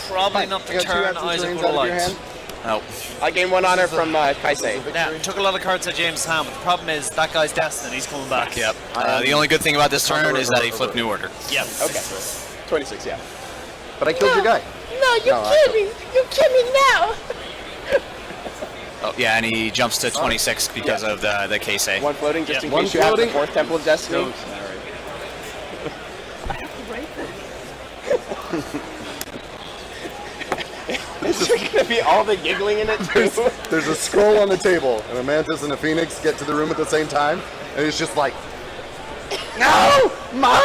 Probably not the I got 2 turn absence Isaac rings would out have of your liked. hand. Oh. I gained 1 honor from Kaisei. Now, took a lot of cards at James' hand, but the problem is that guy's destined. He's coming back. Yep. The only good thing about this turn is that he flipped New Order. Yep. Okay. 26, yeah. But I killed your guy. No, you kill me. You kill me now. Oh, yeah, and he jumps to 26 because of the Keisei. 1 floating, just in One case you have the floating. 4th Temple of Destiny. Is there gonna be all the giggling in it too? There's a scroll on the table, and a mantis and a phoenix get to the room at the same time, and it's just like, no, mine.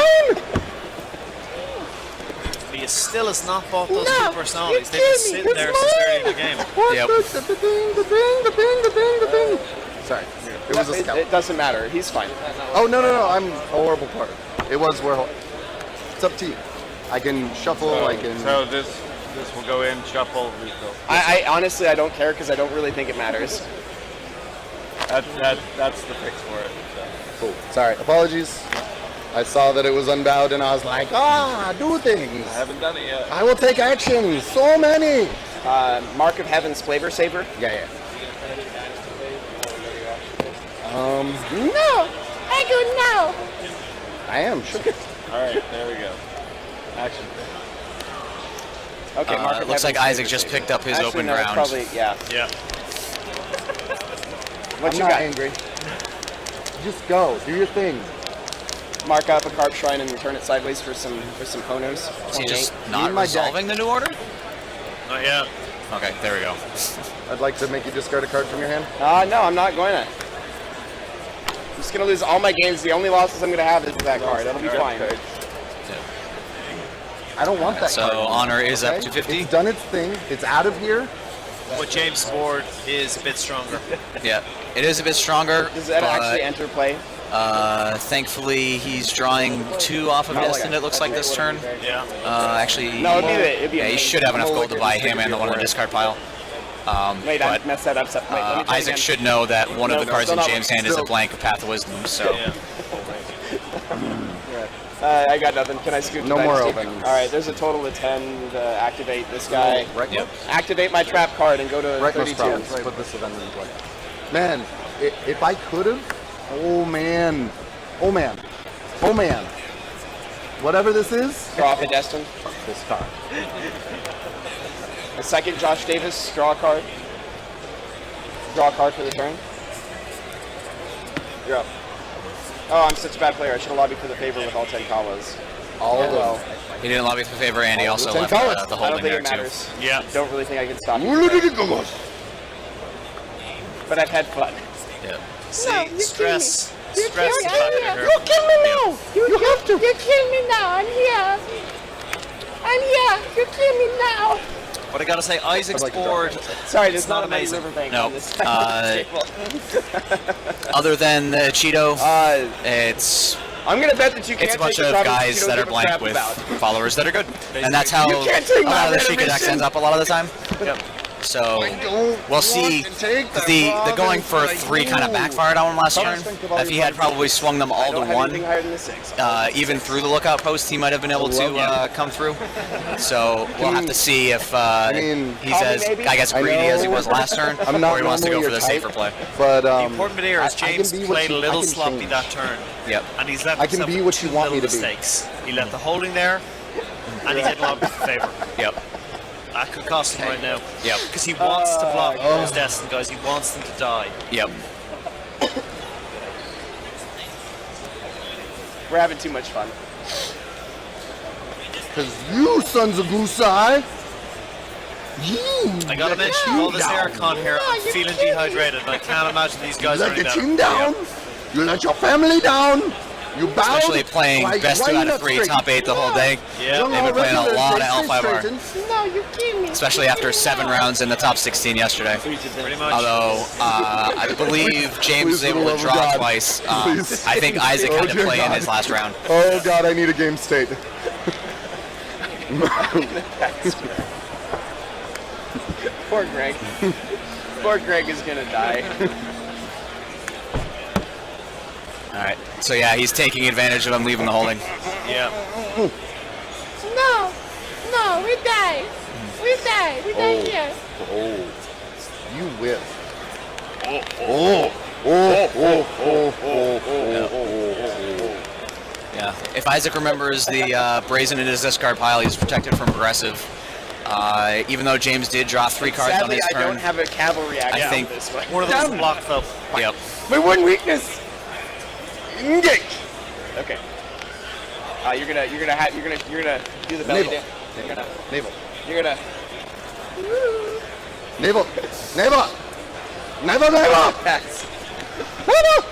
But you still has not bought those No, two personalities. you They've been kill me. sitting there It's since early in mine. the game. Yep. The thing. Sorry, it was a scout. It doesn't matter. He's fine. Oh no, I'm a horrible part. It was where. It's up to you. I can shuffle. I can. So this will go in, shuffle, refill. I honestly I don't care because I don't really think it matters. That's the fix for it. So. Cool. Sorry. Apologies. I saw that it was unbowed, and I was like, do things. I haven't done it yet. I will take action. So many. Mark of Heaven's Flavor Saver. Yeah. No, I go now. I am sure. All right, there we go. Action. Okay, Mark of Looks like Heaven's Isaac Flavor just Saver. picked up his Actually, open no, it's ground. Probably, yeah. Yeah. What I'm you not got? angry. Just go. Do your thing. Mark up a carp shrine and turn it sideways for some ponos. Is he just 28. not my deck. resolving the New Order? Not yet. Okay, there we go. I'd like to make you discard a card from your hand. No, I'm not going to. I'm just gonna lose all my games. The only losses I'm gonna have is that card. That'll be fine. I don't want that So card. honor is up Okay? to 50. It's done its thing. It's out of here. But James' board is a bit stronger. Yeah, it is a bit stronger. Does that but, actually enter play? thankfully, he's drawing 2 off of Destined, it looks like, this turn. Yeah. Actually, No, it'd be yeah, he should have enough gold to buy him and the one in the discard pile. Wait, I but messed that up. Wait, let me try it Isaac again. should know that one of the No, cards still in not James' working. hand is a Still. blank Path of Wisdom, so... Yeah. I got nothing. Can I scoot to No more Dynasty? opens. All right, there's a total of 10 to activate this guy. Reckless. Activate my trap card and go to Reckless 32. problems. Put this event in play. Man, if I could have. Oh man. Whatever this is. Draw off a Destin. This card. A second Josh Davis. Draw a card. Draw a card for the turn. You're up. Oh, I'm such a bad player. I should have lobbied for the favor with all 10 Kawas. All of Well, them. He didn't lobby for favor, and he also Ten left colors. the I don't holding think there, it too. matters. Yeah. Don't really think I can stop you. But I've had fun. Yeah. See, No, you stress. kill me. Stress is You a kill factor me. here. You kill me now. You have to. You kill me now. I'm here. You kill me now. But I gotta say, Isaac's like to board. Sorry, there's It's not not a many amazing. riverbank No. on this side of the table. Other than the Cheeto, Uh, it's I'm gonna bet that you can't It's a bunch take the of provinces guys you that don't are give a blank crap with about. followers that are good. And that's how You can't take a lot of the my Sheikah decks renovation. ends up a lot of the time. Yep. So don't we'll see. want to take The going for province, but I 3 kind of do. backfired on him last turn. think of all If he your had probably swung them I all to don't have 1, anything higher than the 6. even through the lookout post, he might have been able to come through. So we'll have to see if mean, he's call me as maybe? I guess I greedy as he know was last turn, I'm not or he wants to go normally for the your safer type. play. But The important bit here is I can James be what played a you- I little can sloppy change. that turn. Yep. And he's left I can himself be with what you 2 want me little to be. mistakes. He left the holding there, and he did lob in favor. Yep. That could cost him right now. Yep. Because he wants to block those destined guys. He wants them to die. Yep. We're having too much fun. because you sons of Gusai, you I gotta let the mention, team all this down. aircon here, I'm feeling dehydrated, and I can't imagine these guys Let are the any better. team down. You let your family down. You bowed. Especially playing like best 2 right out of up 3, straight. top 8 the whole day. Yeah. Young They've been playing a regulars, lot of they stay L5R. straightened. No, you kidding me. Especially after 7 rounds in the top 16 yesterday. Pretty much. Although I believe James was Please, for able the to love of draw God. twice. Please. I think Isaac had to dear play in God. his last round. Oh God, I need a game state. Poor Greg. Poor Greg is gonna die. All right. So yeah, he's taking advantage of him leaving the holding. Yeah. No, no, we die. We die. We die here. Oh, you whip. Oh. Yeah. If Isaac remembers the brazen in his discard pile, he's protected from progressive. Even though James did draw 3 cards on Sadly, his I turn. don't have a cavalry action I think this way. One of those block though. Yep. My one weakness. Engage. Okay. You're gonna do the belly Naval. dance. You're gonna. Naval. You're gonna. Naval. Naval. Naval. Naval. Pass. Naval.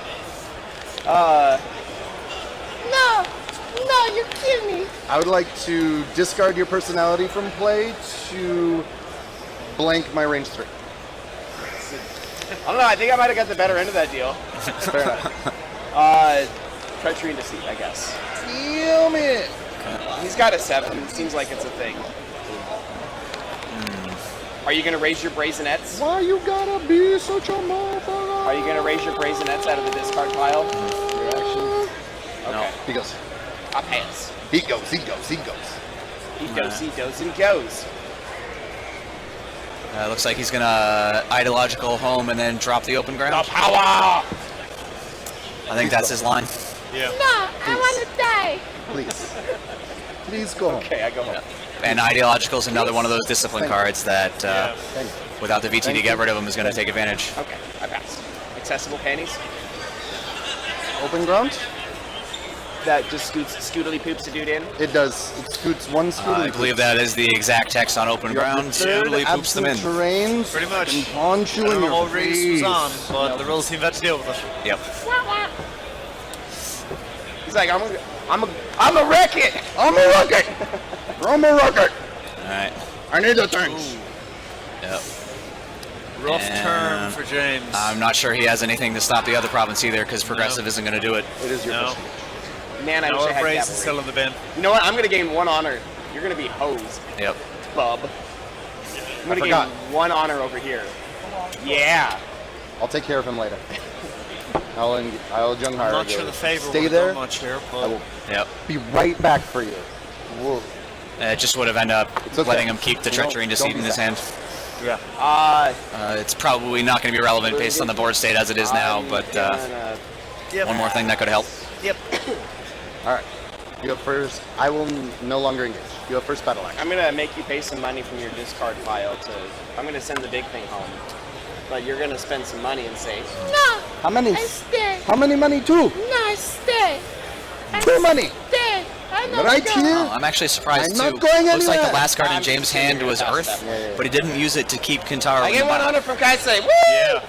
No, you kidding me. I would like to discard your personality from play to blank my range 3. I don't know. I think I might have got the better end of that deal. Fair enough. Treachery and deceit, I guess. Damn it. He's got a 7. It seems like it's a thing. Are you gonna raise your brazenets? Why you gotta be such a motherfucker? Are you gonna raise your brazenets out of the discard pile? Reaction. Okay. He goes. I pass. He goes. He goes. He goes. He goes, and goes. Looks like he's gonna ideological home and then drop the open ground. The power! I think that's his line. Yeah. No, I want to die. Please. Please go home. Okay, I go home. And ideological is another one of those discipline Thank you. cards that Thank you. without the VT to Thank get you. rid of him is going to take advantage. Okay, I pass. Accessible panties? Open ground? That just scootily poops a dude in? It does. It scoots one scoot. I believe that is the exact text on open ground. Totally poops them in. Terrains Pretty much. and punch I you in don't know your what race was face. on, but the rules seem to have to deal with it. Yep. He's like, I'm a wreck it! I'm a rocket. I'm a rocket. All right. I need the tanks. Yep. Rough And turn for James. I'm not sure he has anything to stop the other province either because progressive isn't going to do it. It is your No. first. Man, I wish I No had brazen cavalry. still in the bin. You know what? I'm gonna gain 1 honor. You're gonna be hosed, Yep. bub. I'm gonna forgot. gain 1 honor over here. Yeah. I'll take care of him later. I'll Jung I'm Hara not go. sure the favor Stay would have there. done much here, I but will Yep. be right back for you. Whoa. It just would have ended up It's okay. letting him keep the treachery and Don't deceit be in his sad. hand. yeah. It's probably not going to be relevant based on the board state as it is now, but Yep. one more thing that could help. Yep. All right. You go first. I will no longer engage. You have first battle action. I'm gonna make you pay some money from your discard pile to. I'm gonna send the big thing home, but you're gonna spend some money and say, No, How many? I stay. How many money? 2. No, I stay. I 2 money. stay. I know Right go. here. Oh, I'm actually surprised I'm too. not going Looks like anywhere. the last card in I'm James' just hand figuring was it out Earth, that way. but he didn't use it to keep Kintaro. I in get the 1 bottom. honor from Kaisei. Woo! Yeah.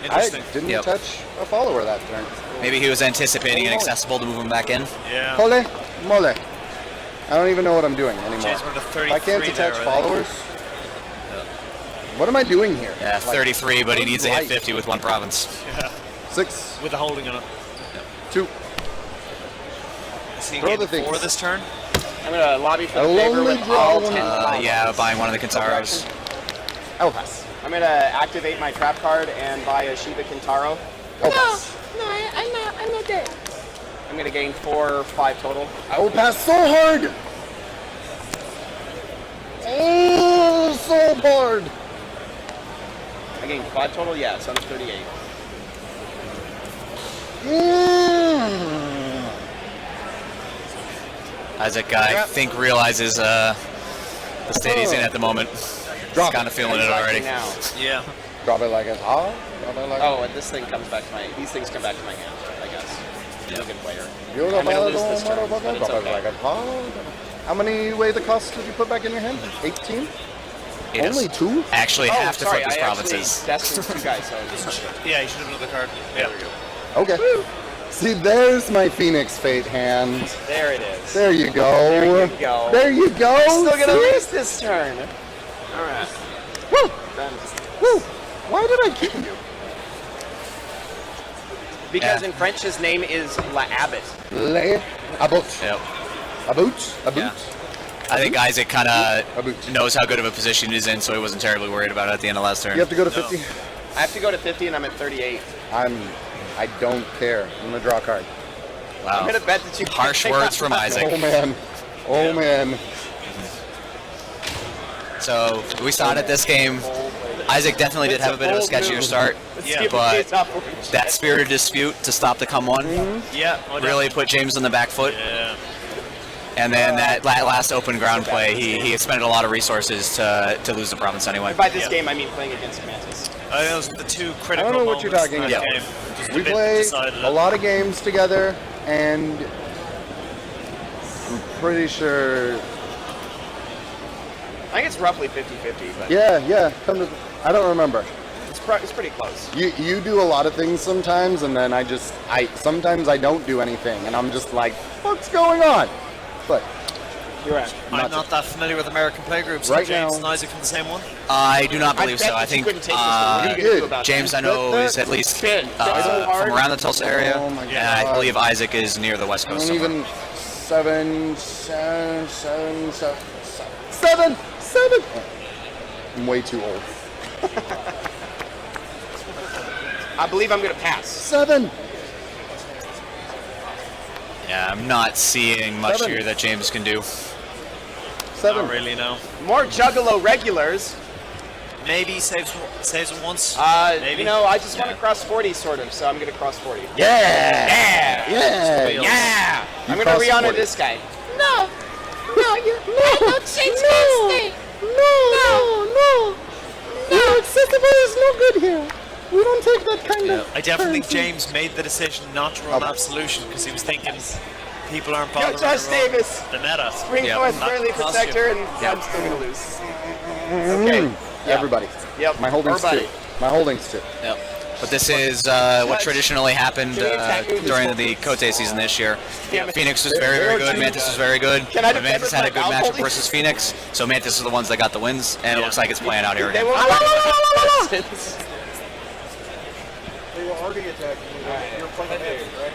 I Interesting. didn't Yep. touch a follower that turn. Maybe he was anticipating inaccessible to move him back in. Yeah. Hole, mole. I don't even know what I'm doing anymore. James went to If I can't 33 attach there, I think. followers. What am I doing here? Yeah, 33, but he needs to hit Right. 50 with one province. 6. With the holding on it. 2. Is he Throw getting the things. 4 this turn? I'm gonna lobby for the I'll favor only with draw all one. 10 Yeah, buying one of the Kintaros. I will pass. I'm gonna activate my trap card and buy a Shiba Kintaro. I will pass. No, I'm not there. I'm gonna gain 4 or 5 total. I will pass so hard. Oh, so hard. I gained 5 total, yeah, so I'm 38. Isaac, I think, realizes the state he's in at the moment. He's kind of feeling it already. Now. Yeah. Drop it like it's hot. Drop it like Oh, and this thing comes back to my. These things come back to my hand, I guess. He's a good player. You're I'm gonna lose this turn, motherfucker. but it's Drop it okay. like it's hot. How many weigh the cost did you put back in your hand? 18? It is. Only 2? Actually, Oh, have to sorry, flip his I provinces. actually destined 2 guys, so it's Yeah, you should have another card. Yeah. Okay. See, there's my Phoenix Fate hand. there it is. There you go. There you go. There you go. Still gonna See? lose this turn. All right. Woo! Done. Woo! Why did I keep you? Because Yeah. in French his name is La Abbot. Le About. Yep. About? About? Yeah. I think Isaac kind of About. knows how good of a position he's in, so he wasn't terribly worried about it at the end of last turn. You have to go to 50? I have to go to 50 and I'm at 38. I don't care. I'm gonna draw a card. Wow. I'm gonna bet that you Harsh words from Isaac. Oh man. Oh man. So we started this game. Isaac definitely did have a bit of a sketchier start, Yeah, but that spirited dispute to stop the come one Yeah. really put James on the back foot. Yeah. And then that last open ground play, he expended a lot of resources to lose the province anyway. By this Yeah. game I mean playing against Mantis. I think those are the 2 critical I don't know what you're moments talking in that about. game. Just We a bit play decided a it. lot of games together, and I'm pretty sure. I think it's roughly 50-50, but Yeah. I don't remember. it's pretty close. You do a lot of things sometimes, and then sometimes I don't do anything, and I'm just like, what's going on? But You're right. I'm not that familiar with American playgroups. Right James now- and Isaac from the same one? I do not I believe bet so. I that you think couldn't take this one. What are you gonna do about James, that? I know, is at least Spin. So hard. from around the Tulsa area, Oh my and I God. believe Isaac is near the West I Coast don't somewhere. even seven. I'm way too old. I believe I'm gonna pass. 7. Yeah, I'm not seeing much 7. here that James can do. 7. Not really, no. More Juggalo regulars. Maybe saves it once. Maybe. You know, I just want to cross 40 sort of, so I'm gonna cross 40. Yeah. I'm gonna crossed re-honor 40. this guy. No, you cannot change my state. No. Accessible is no good here. We don't take that kind of. I definitely think James made the decision not to run Absolution because he was thinking people aren't Yo, bothering Josh to run Davis. the meta. Bring Yeah. forth Not Burly cost Protector, you. and Yeah. I'm still gonna lose. Okay. Everybody. Yep. My holdings Everybody. too. My holdings too. Yep. But this is what traditionally happened during the Cote season this year. Damn it. Phoenix was very, very good. Mantis was very good. Can I But defend Mantis with had my a good valve matchup holdings? versus Phoenix, so Mantis are the ones that got the wins, and it looks like it's playing out here They again. won't. They were already attacking you. You're playing big, right?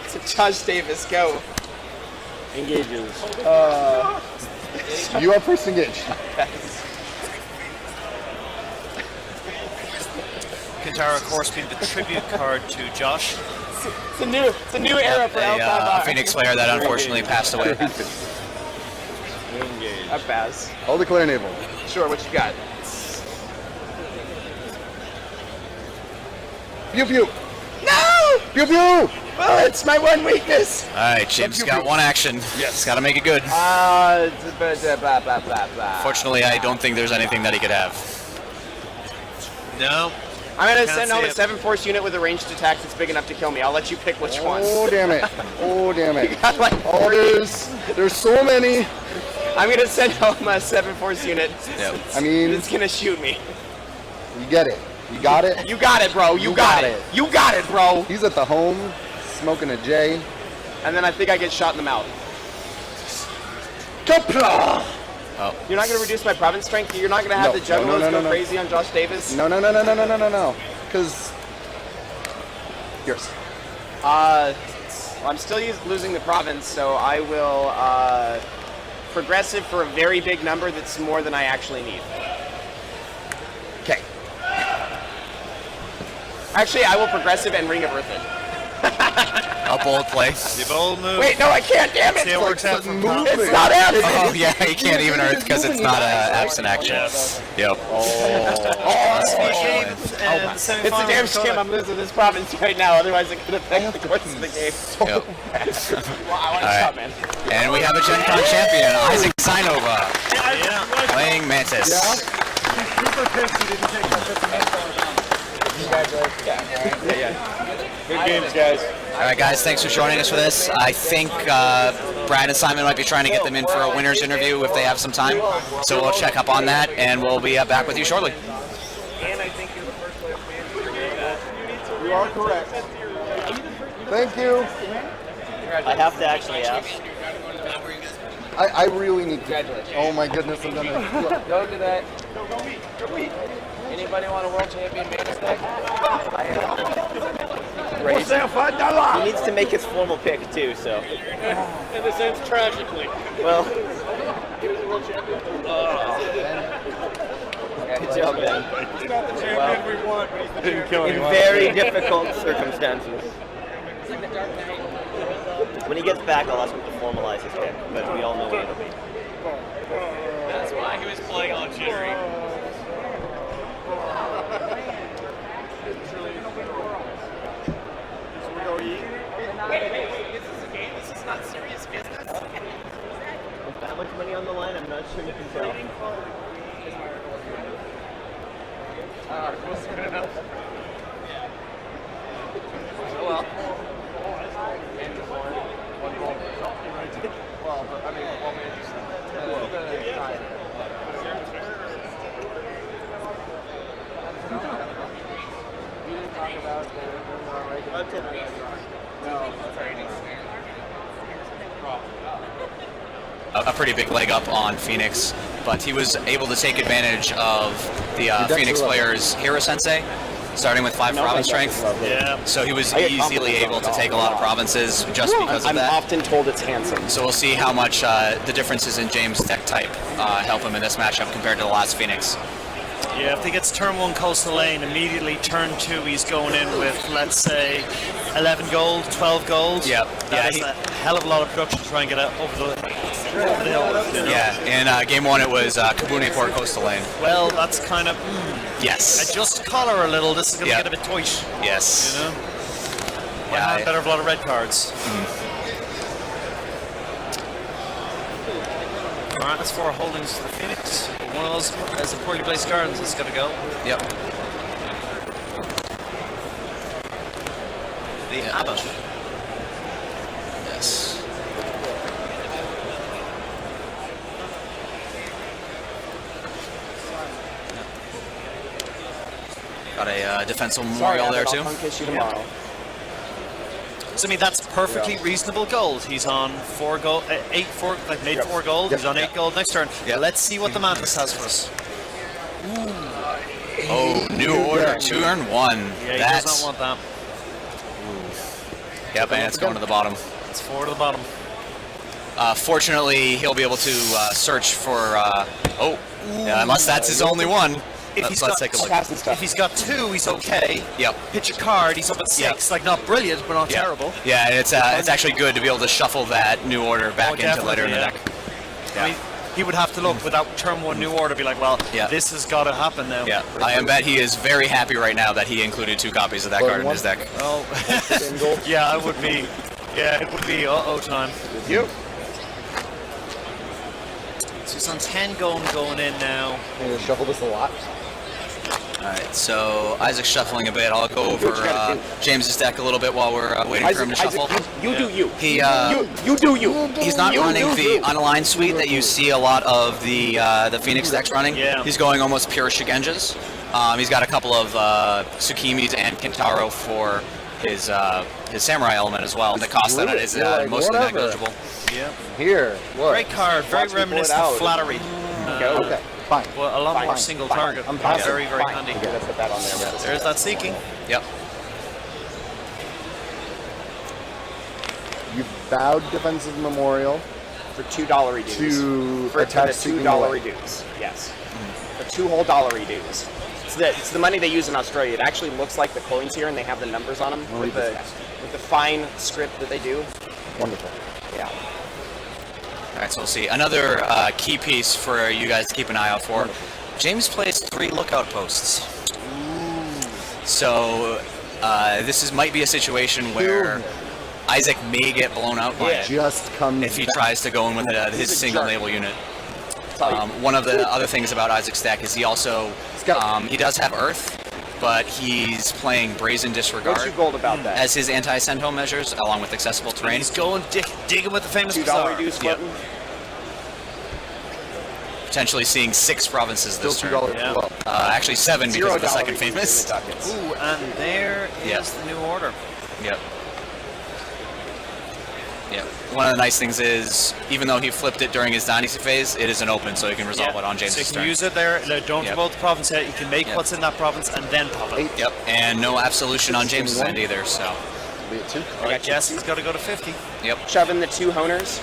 So Josh Davis, go. Engages. You are first engaged. Kintara, of course, being the tribute card to Josh. It's a new era for A L5R. Phoenix player that unfortunately passed away. A pass. I'll declare naval. Sure, what you got? Pew pew. No! Pew pew. Oh, it's my one weakness. All right, James got one action. Yes. Got to make it good. Blah, blah, blah, blah. Fortunately, I don't think there's anything that he could have. No. I'm gonna Can't send home see a it. 7 force unit with a ranged attack that's big enough to kill me. I'll let you pick which one. Oh damn it. Oh damn it. Got like Oh, 40. there's so many. I'm gonna send home a 7 force unit. Yep. I mean, It's gonna shoot me. you get it. You got it. You got it, bro. You got it. You got it, bro. He's at the home, smoking a J. And then I think I get shot in the mouth. Kapla! Oh. You're not gonna reduce my province strength. You're not gonna have No, the juggalos no, go crazy on Josh Davis. No. Because. Well, I'm still losing the province, so I will progressive for a very big number that's more than I actually need. Okay. Actually, I will progressive and Ring of Earth it. A bold play. The bold move. Wait, no, I can't, damn it! See, it works out from top. It's not absent! Oh yeah, you can't even Earth because it's not an absent action. Yep. It's a damn shame I'm losing this province right now, otherwise it could affect the course of the game. Yep. Well, I want to stop, man. And we have a Gencon champion, Isaac Cynova, playing Mantis. Super pissed he didn't take that 50 minutes. Good games, guys. All right, guys, thanks for joining us for this. I think Brad and Simon might be trying to get them in for a winner's interview if they have some time. So we'll check up on that, and we'll be back with you shortly. And I think you're the first player to You are correct. Thank you. I have to actually ask. I really need to. Oh my goodness, I'm gonna. Go to that. Go meet. Anybody want a world champion Mantis deck? Great. He needs to make his formal pick too, so. And this ends tragically. Well. He was a world champion. Good job, man. He's not the champion we want, but he's the champion. In very difficult circumstances. When he gets back, I'll ask him to formalize his pick, but we all know what it'll be. That's why he was playing on jittery. With that much money on the line, I'm not sure you can tell. Well. A pretty big leg up on Phoenix, but he was able to take advantage of the Phoenix player's Hero Sensei, starting with 5 province strength. Yeah. So he was easily able to take a lot of provinces just because of I'm that. often told it's handsome. So we'll see how much the differences in James' deck type help him in this matchup compared to the last Phoenix. Yeah, if he gets turn 1 Coastal Lane, immediately turn 2 he's going in with, let's say, 11 gold, 12 gold. Yep. That is a hell of a lot of production to try and get over the hill. You know? Yeah, in game 1 it was Kabune Port Coastal Lane. Well, that's kind of, Yes. adjust color a little, this is going to get a bit tight. Yes. You know? Yeah, better have a lot of red cards. Alright, that's 4 holdings to the Phoenix. One of those, as a poorly placed gardens, is going to go. Yep. The Abbot. Yes. Got a defensive memorial there too. I'll punk issue tomorrow. So I mean that's perfectly reasonable gold. He's on 4 gold, 4 gold. He's on 8 gold next turn. Yep. Let's see what the Mantis has for us. Oh, new order, turn 1. Yeah, he That's does not want that. Yep, and it's going to the bottom. It's 4 to the bottom. Fortunately, he'll be able to search for. Unless that's his only one. Let's take a look. If he's got 2, he's okay. Yep. Pitch a card, he's up at 6. Like not brilliant, but not terrible. Yeah, and it's actually good to be able to shuffle that new order back into later in the deck. I mean, he would have to look without turn 1 new order, be like, well, this has got to happen now. Yeah, I bet he is very happy right now that he included 2 copies of that card in his deck. Oh, yeah, it would be. Yeah, it would be time. With you. So he's on 10 gold going in now. I'm gonna shuffle this a lot. Alright, so Isaac's shuffling a bit. I'll go over James's deck a little bit while we're waiting for him to shuffle. You do you. You do you. He's not running the unaligned suite that you see a lot of the Phoenix decks running. Yeah. He's going almost pure Shigenjas. He's got a couple of Tsukimis and Kintaro for his samurai element as well. The cost of that is mostly negligible. Yeah. Here, look. Great card, very reminiscent of Flattery. Okay, fine. Well, a lot more single target. I'm passing. Very, very handy. Okay, let's put that on there. There's that seeking. Yep. bowed defensive memorial for $2 reduce. to For attack the seeking $2 away. reduce. Yes. The 2 whole dollar reduce. It's the money they use in Australia. It actually looks like the coins here, and they have the numbers on them with the fine script that they do. Wonderful. Yeah. All right, so we'll see. Another key piece for you guys to keep an eye out for. James plays 3 lookout posts. So might be a situation where Isaac may get blown out by it Just comes if he back. tries to go in with his single label unit. One of the other things about Isaac's deck is he also he does have Earth, but he's playing Brazen Disregard What's your gold about that? as his anti-send-home measures, along with accessible terrain. He's going digging with the famous $2 bazaar. reduce Yep. button. Potentially seeing 6 provinces this Still turn. $2 Yeah. well. Actually 7 because of the $0 second reduce in famous. the ducats. Ooh, and there is the new order. Yep. Yep. One of the nice things is, even though he flipped it during his dynasty phase, it isn't open, so he can resolve it on So James' you can turn. use it there. Don't Yep. vote the province yet. You can make Yep. what's in that province and then pop it. Yep. And no absolution on James' end either, so. Be it 2. All right, Jesse's got to go to 50. Yep. Shoving the 2 honers.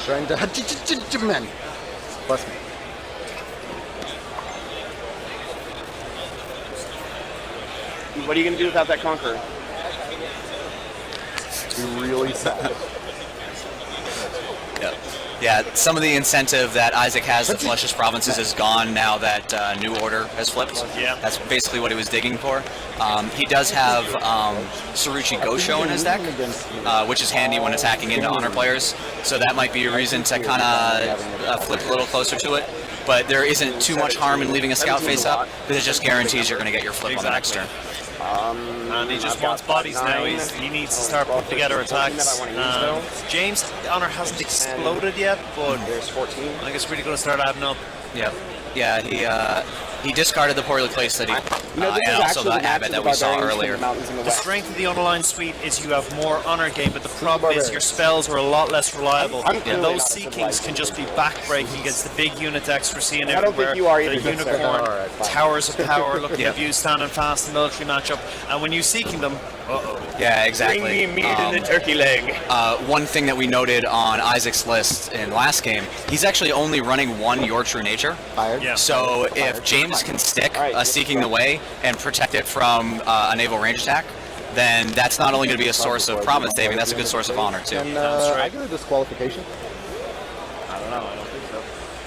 Trying to men. Bless me. What are you going to do without that conqueror? Be really sad. Yep. Yeah, some of the incentive that Isaac has to flush his provinces is gone now that New Order has flipped. Yeah. That's basically what he was digging for. He does have Saruchi Gosho in his deck, which is handy when attacking into honor players. So that might be a reason to kind of flip a little closer to it. But there isn't too much harm in leaving a scout face up, because it just guarantees you're going to get your flip on the next turn. And he just wants bodies now. He needs to start putting together attacks. James' honor hasn't exploded yet, but There's 14. I think it's really going to start adding up. Yep. Yeah, he discarded the poorly placed city, This and is also actually the match abbot of that the we saw barbarians from earlier. the mountains in the The west. strength of the underlying suite is you have more honor gain, but the problem is your spells are a lot less reliable. I'm And clearly those not a seekings civilized can just be backbreaking against the big unit decks we're seeing I don't everywhere. think you are The either, good sir. unicorn, Alright, fine. towers of power, looking at you standing fast in military matchup. And when you're seeking them, Yeah, exactly. Bring me meat in the turkey leg. One thing that we noted on Isaac's list in last game, he's actually only running 1 Your True Nature. Fired. Yeah. So if James can stick Alright, Seeking the Way and protect it from a naval range attack, then that's not only going to be a source of province saving, that's a good source of honor too. And I get a disqualification. I don't know, I don't think so.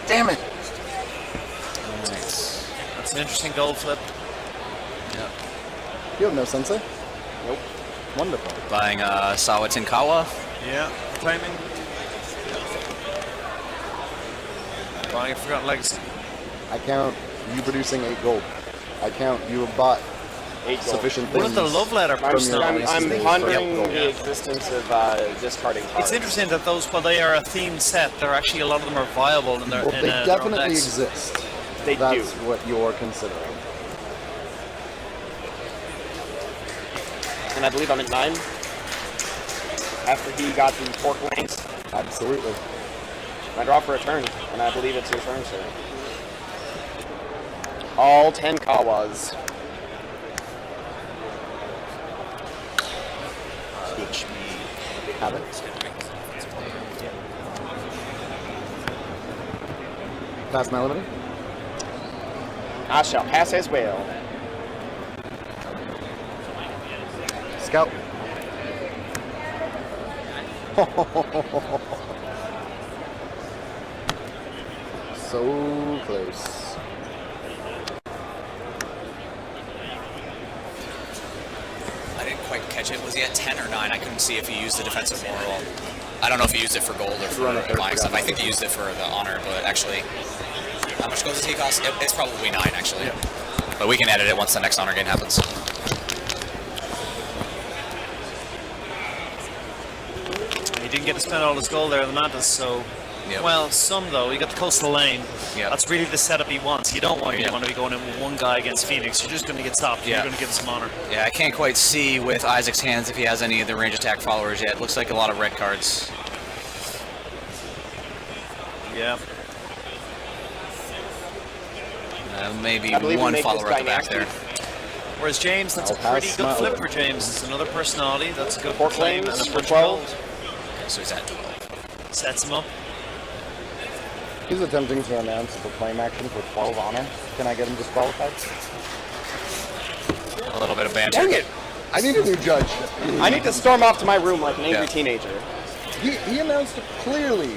Damn it! That's an interesting gold flip. You have no sensei? Nope. Wonderful. Buying Sawa Tinkawa. Yeah, claiming. Buying a Forgotten Legacy. I count you producing 8 gold. I count you have bought 8 gold. sufficient One things. of the love letter personalities. I'm Yep. pondering the existence of discarding cards. It's interesting that those, while they are a themed set, they're actually a lot of them are viable in their Well, in, they their own definitely decks. exist. They That's do. what you're considering. And I believe I'm at 9. After he got the pork wings, Absolutely. I draw for a turn, and I believe it's your turn, sir. All 10 Kawas. Have it. Pass my limiting. I shall pass as well. Scout. So close. I didn't quite catch it. Was he at 10 or 9? I couldn't see if he used the defensive moral. I don't know if he used it for gold or for buying stuff. I think he used it for the honor, but actually, how much gold does he cost? It's probably 9 actually. But we can edit it once the next honor gain happens. He didn't get to spend all his gold there in the Mantis, so. Yep. Well, some though. You got the coastal lane. Yep. That's really the setup he wants. You don't want to be going in with one guy against Phoenix. You're just going to get stopped. Yeah. You're going to give him some honor. Yeah, I can't quite see with Isaac's hands if he has any of the range attack followers yet. Looks like a lot of red cards. Yeah. Maybe I believe we one make follower this at the back there. dynasty. Whereas James, that's a I'll pass pretty good my flip order. for James. It's another personality. That's a good Four claim and claims a for bunch 12. of gold. So he's at 12. Sets him up. He's attempting to announce a claim action for 12 honor. Can I get him disqualified? A little bit of banter. Dang it! I need a new judge. I need to storm off to my room like an angry teenager. He announced it clearly.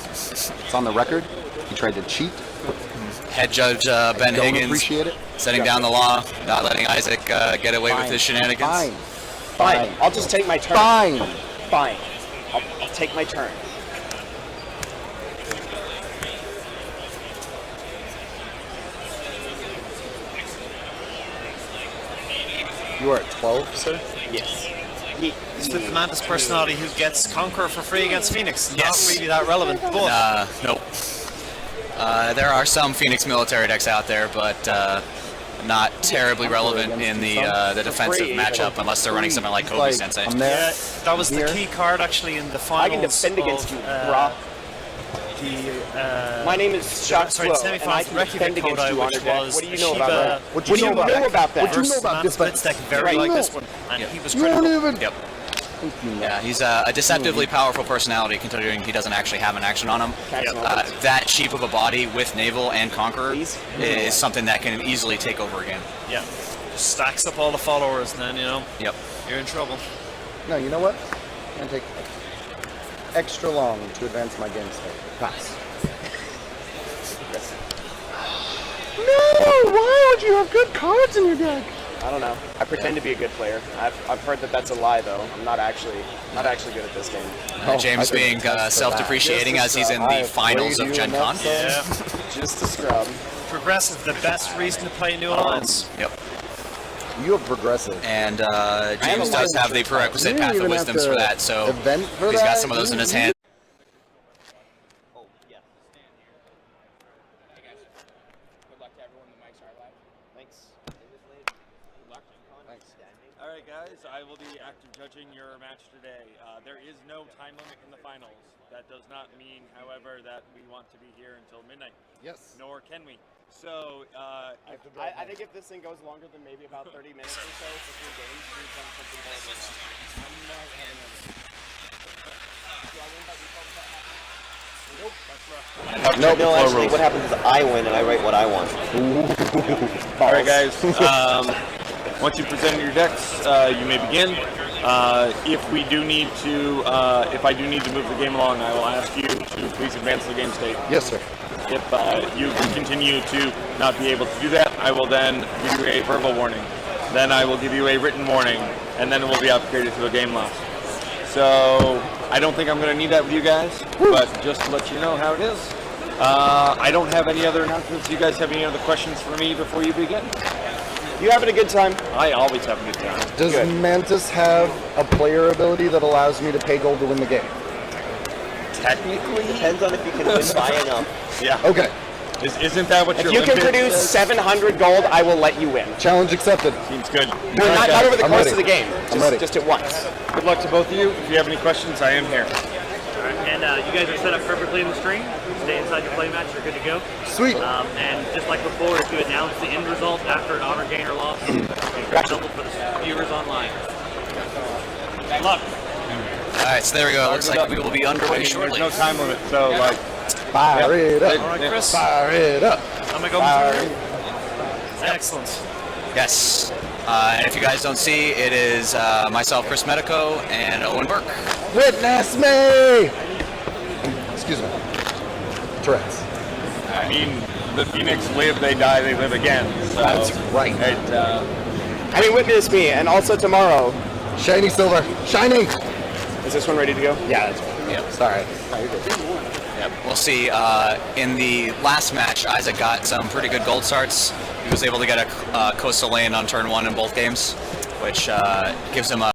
It's on the record. He tried to cheat. Head Judge Ben Don't Higgins appreciate it. setting down the law, not letting Isaac get away with his shenanigans. Fine. Fine. I'll just take my turn. Fine. Fine. I'll take my turn. You are at 12, sir? Yes. It's with the Mantis personality who gets Conqueror for free against Phoenix. Yes. Not really that relevant, but Nope. There are some Phoenix military decks out there, but not terribly relevant in the defensive matchup unless they're running something like Kobe Sensei. I'm there. yeah, that was the key card actually in the finals. I can defend against you, brah. The My name is Shock sorry, Slow, and I semifinals can Reykjavik defend against Kodai, you on which your deck. was What do you know Shiba, about that? What do you know about that? What do you know versus about Man this Split's deck very Right, like no. this one, and he was You don't critical. even. Yep. Yeah, he's a deceptively powerful personality, considering he doesn't actually have an action on him. That cheap of a body with Naval and Conqueror is something that can easily take over a game. Yeah, just stacks up all the followers, and then Yep. you're in trouble. No, you know what? I'm gonna take extra long to advance my game state. Pass. No! Why would you have good cards in your deck? I don't know. I pretend to be a good player. I've heard that that's a lie, though. I'm not actually good at this game. James being self-depreciating as he's in the finals of Gen Con. Yeah, Just a scrub. progressive, the best reason to play New Alliance. Yep. You have progressive. And James does have the prerequisite You don't Path of even have Wisdoms to for that, so event for he's got that? some of those in his hand. Oh, yeah. Hey, guys. Good luck to everyone. The mics are live. Thanks. Good luck. Thanks. All right, guys, I will be active judging your match today. There is no time limit in the finals. That does not mean, however, that we want to be here until midnight. Yes. Nor can we. So, I think if this thing goes longer than maybe about 30 minutes or so between games, we've done something horrible. I'm not having it. Do I win by default? Nope. That's rough. No, actually, what happens is I win and I write what I want. all right, guys. Once you present your decks, you may begin. If we do need to, if I do need to move the game along, I will ask you to please advance the game state. Yes, sir. If you continue to not be able to do that, I will then give you a verbal warning. Then I will give you a written warning, and then it will be upgraded to a game loss. So I don't think I'm going to need that with you guys, but just to let you know how it is. I don't have any other announcements. You guys have any other questions for me before you begin? You having a good time? I always have a good time. Does Mantis have a player ability that allows me to pay gold to win the game? Technically, Depends on if you can win by enough. yeah. Okay. Isn't that what If your you can limited- produce 700 gold, I will let you win. Challenge accepted. Seems good. No, not over the I'm course ready. of the game. I'm ready. Just at once. Good luck to both of you. If you have any questions, I am here. And you guys are set up perfectly in the string. Stay inside your play match. You're good to go. Sweet. And just like before, if you announce the end result after an honor gain or loss, it's double for the viewers online. Good luck. Alright, so there we go. It looks like we will be underway There's shortly. no time limit, so like. Fire it up. All right, Chris. Fire it up. I'm gonna go through. Excellent. Yes. And if you guys don't see, it is myself, Chris Medico, and Owen Burke. Witness me! Excuse me. Tourette's. I mean, the Phoenix live, they die, they live again. So That's right. I mean, witness me, and also tomorrow. Shiny silver. Shiny! Is this one ready to go? Yeah, that's right. Yep. Sorry. Yep. We'll see. In the last match, Isaac got some pretty good gold starts. He was able to get a coastal lane on turn 1 in both games, which gives him a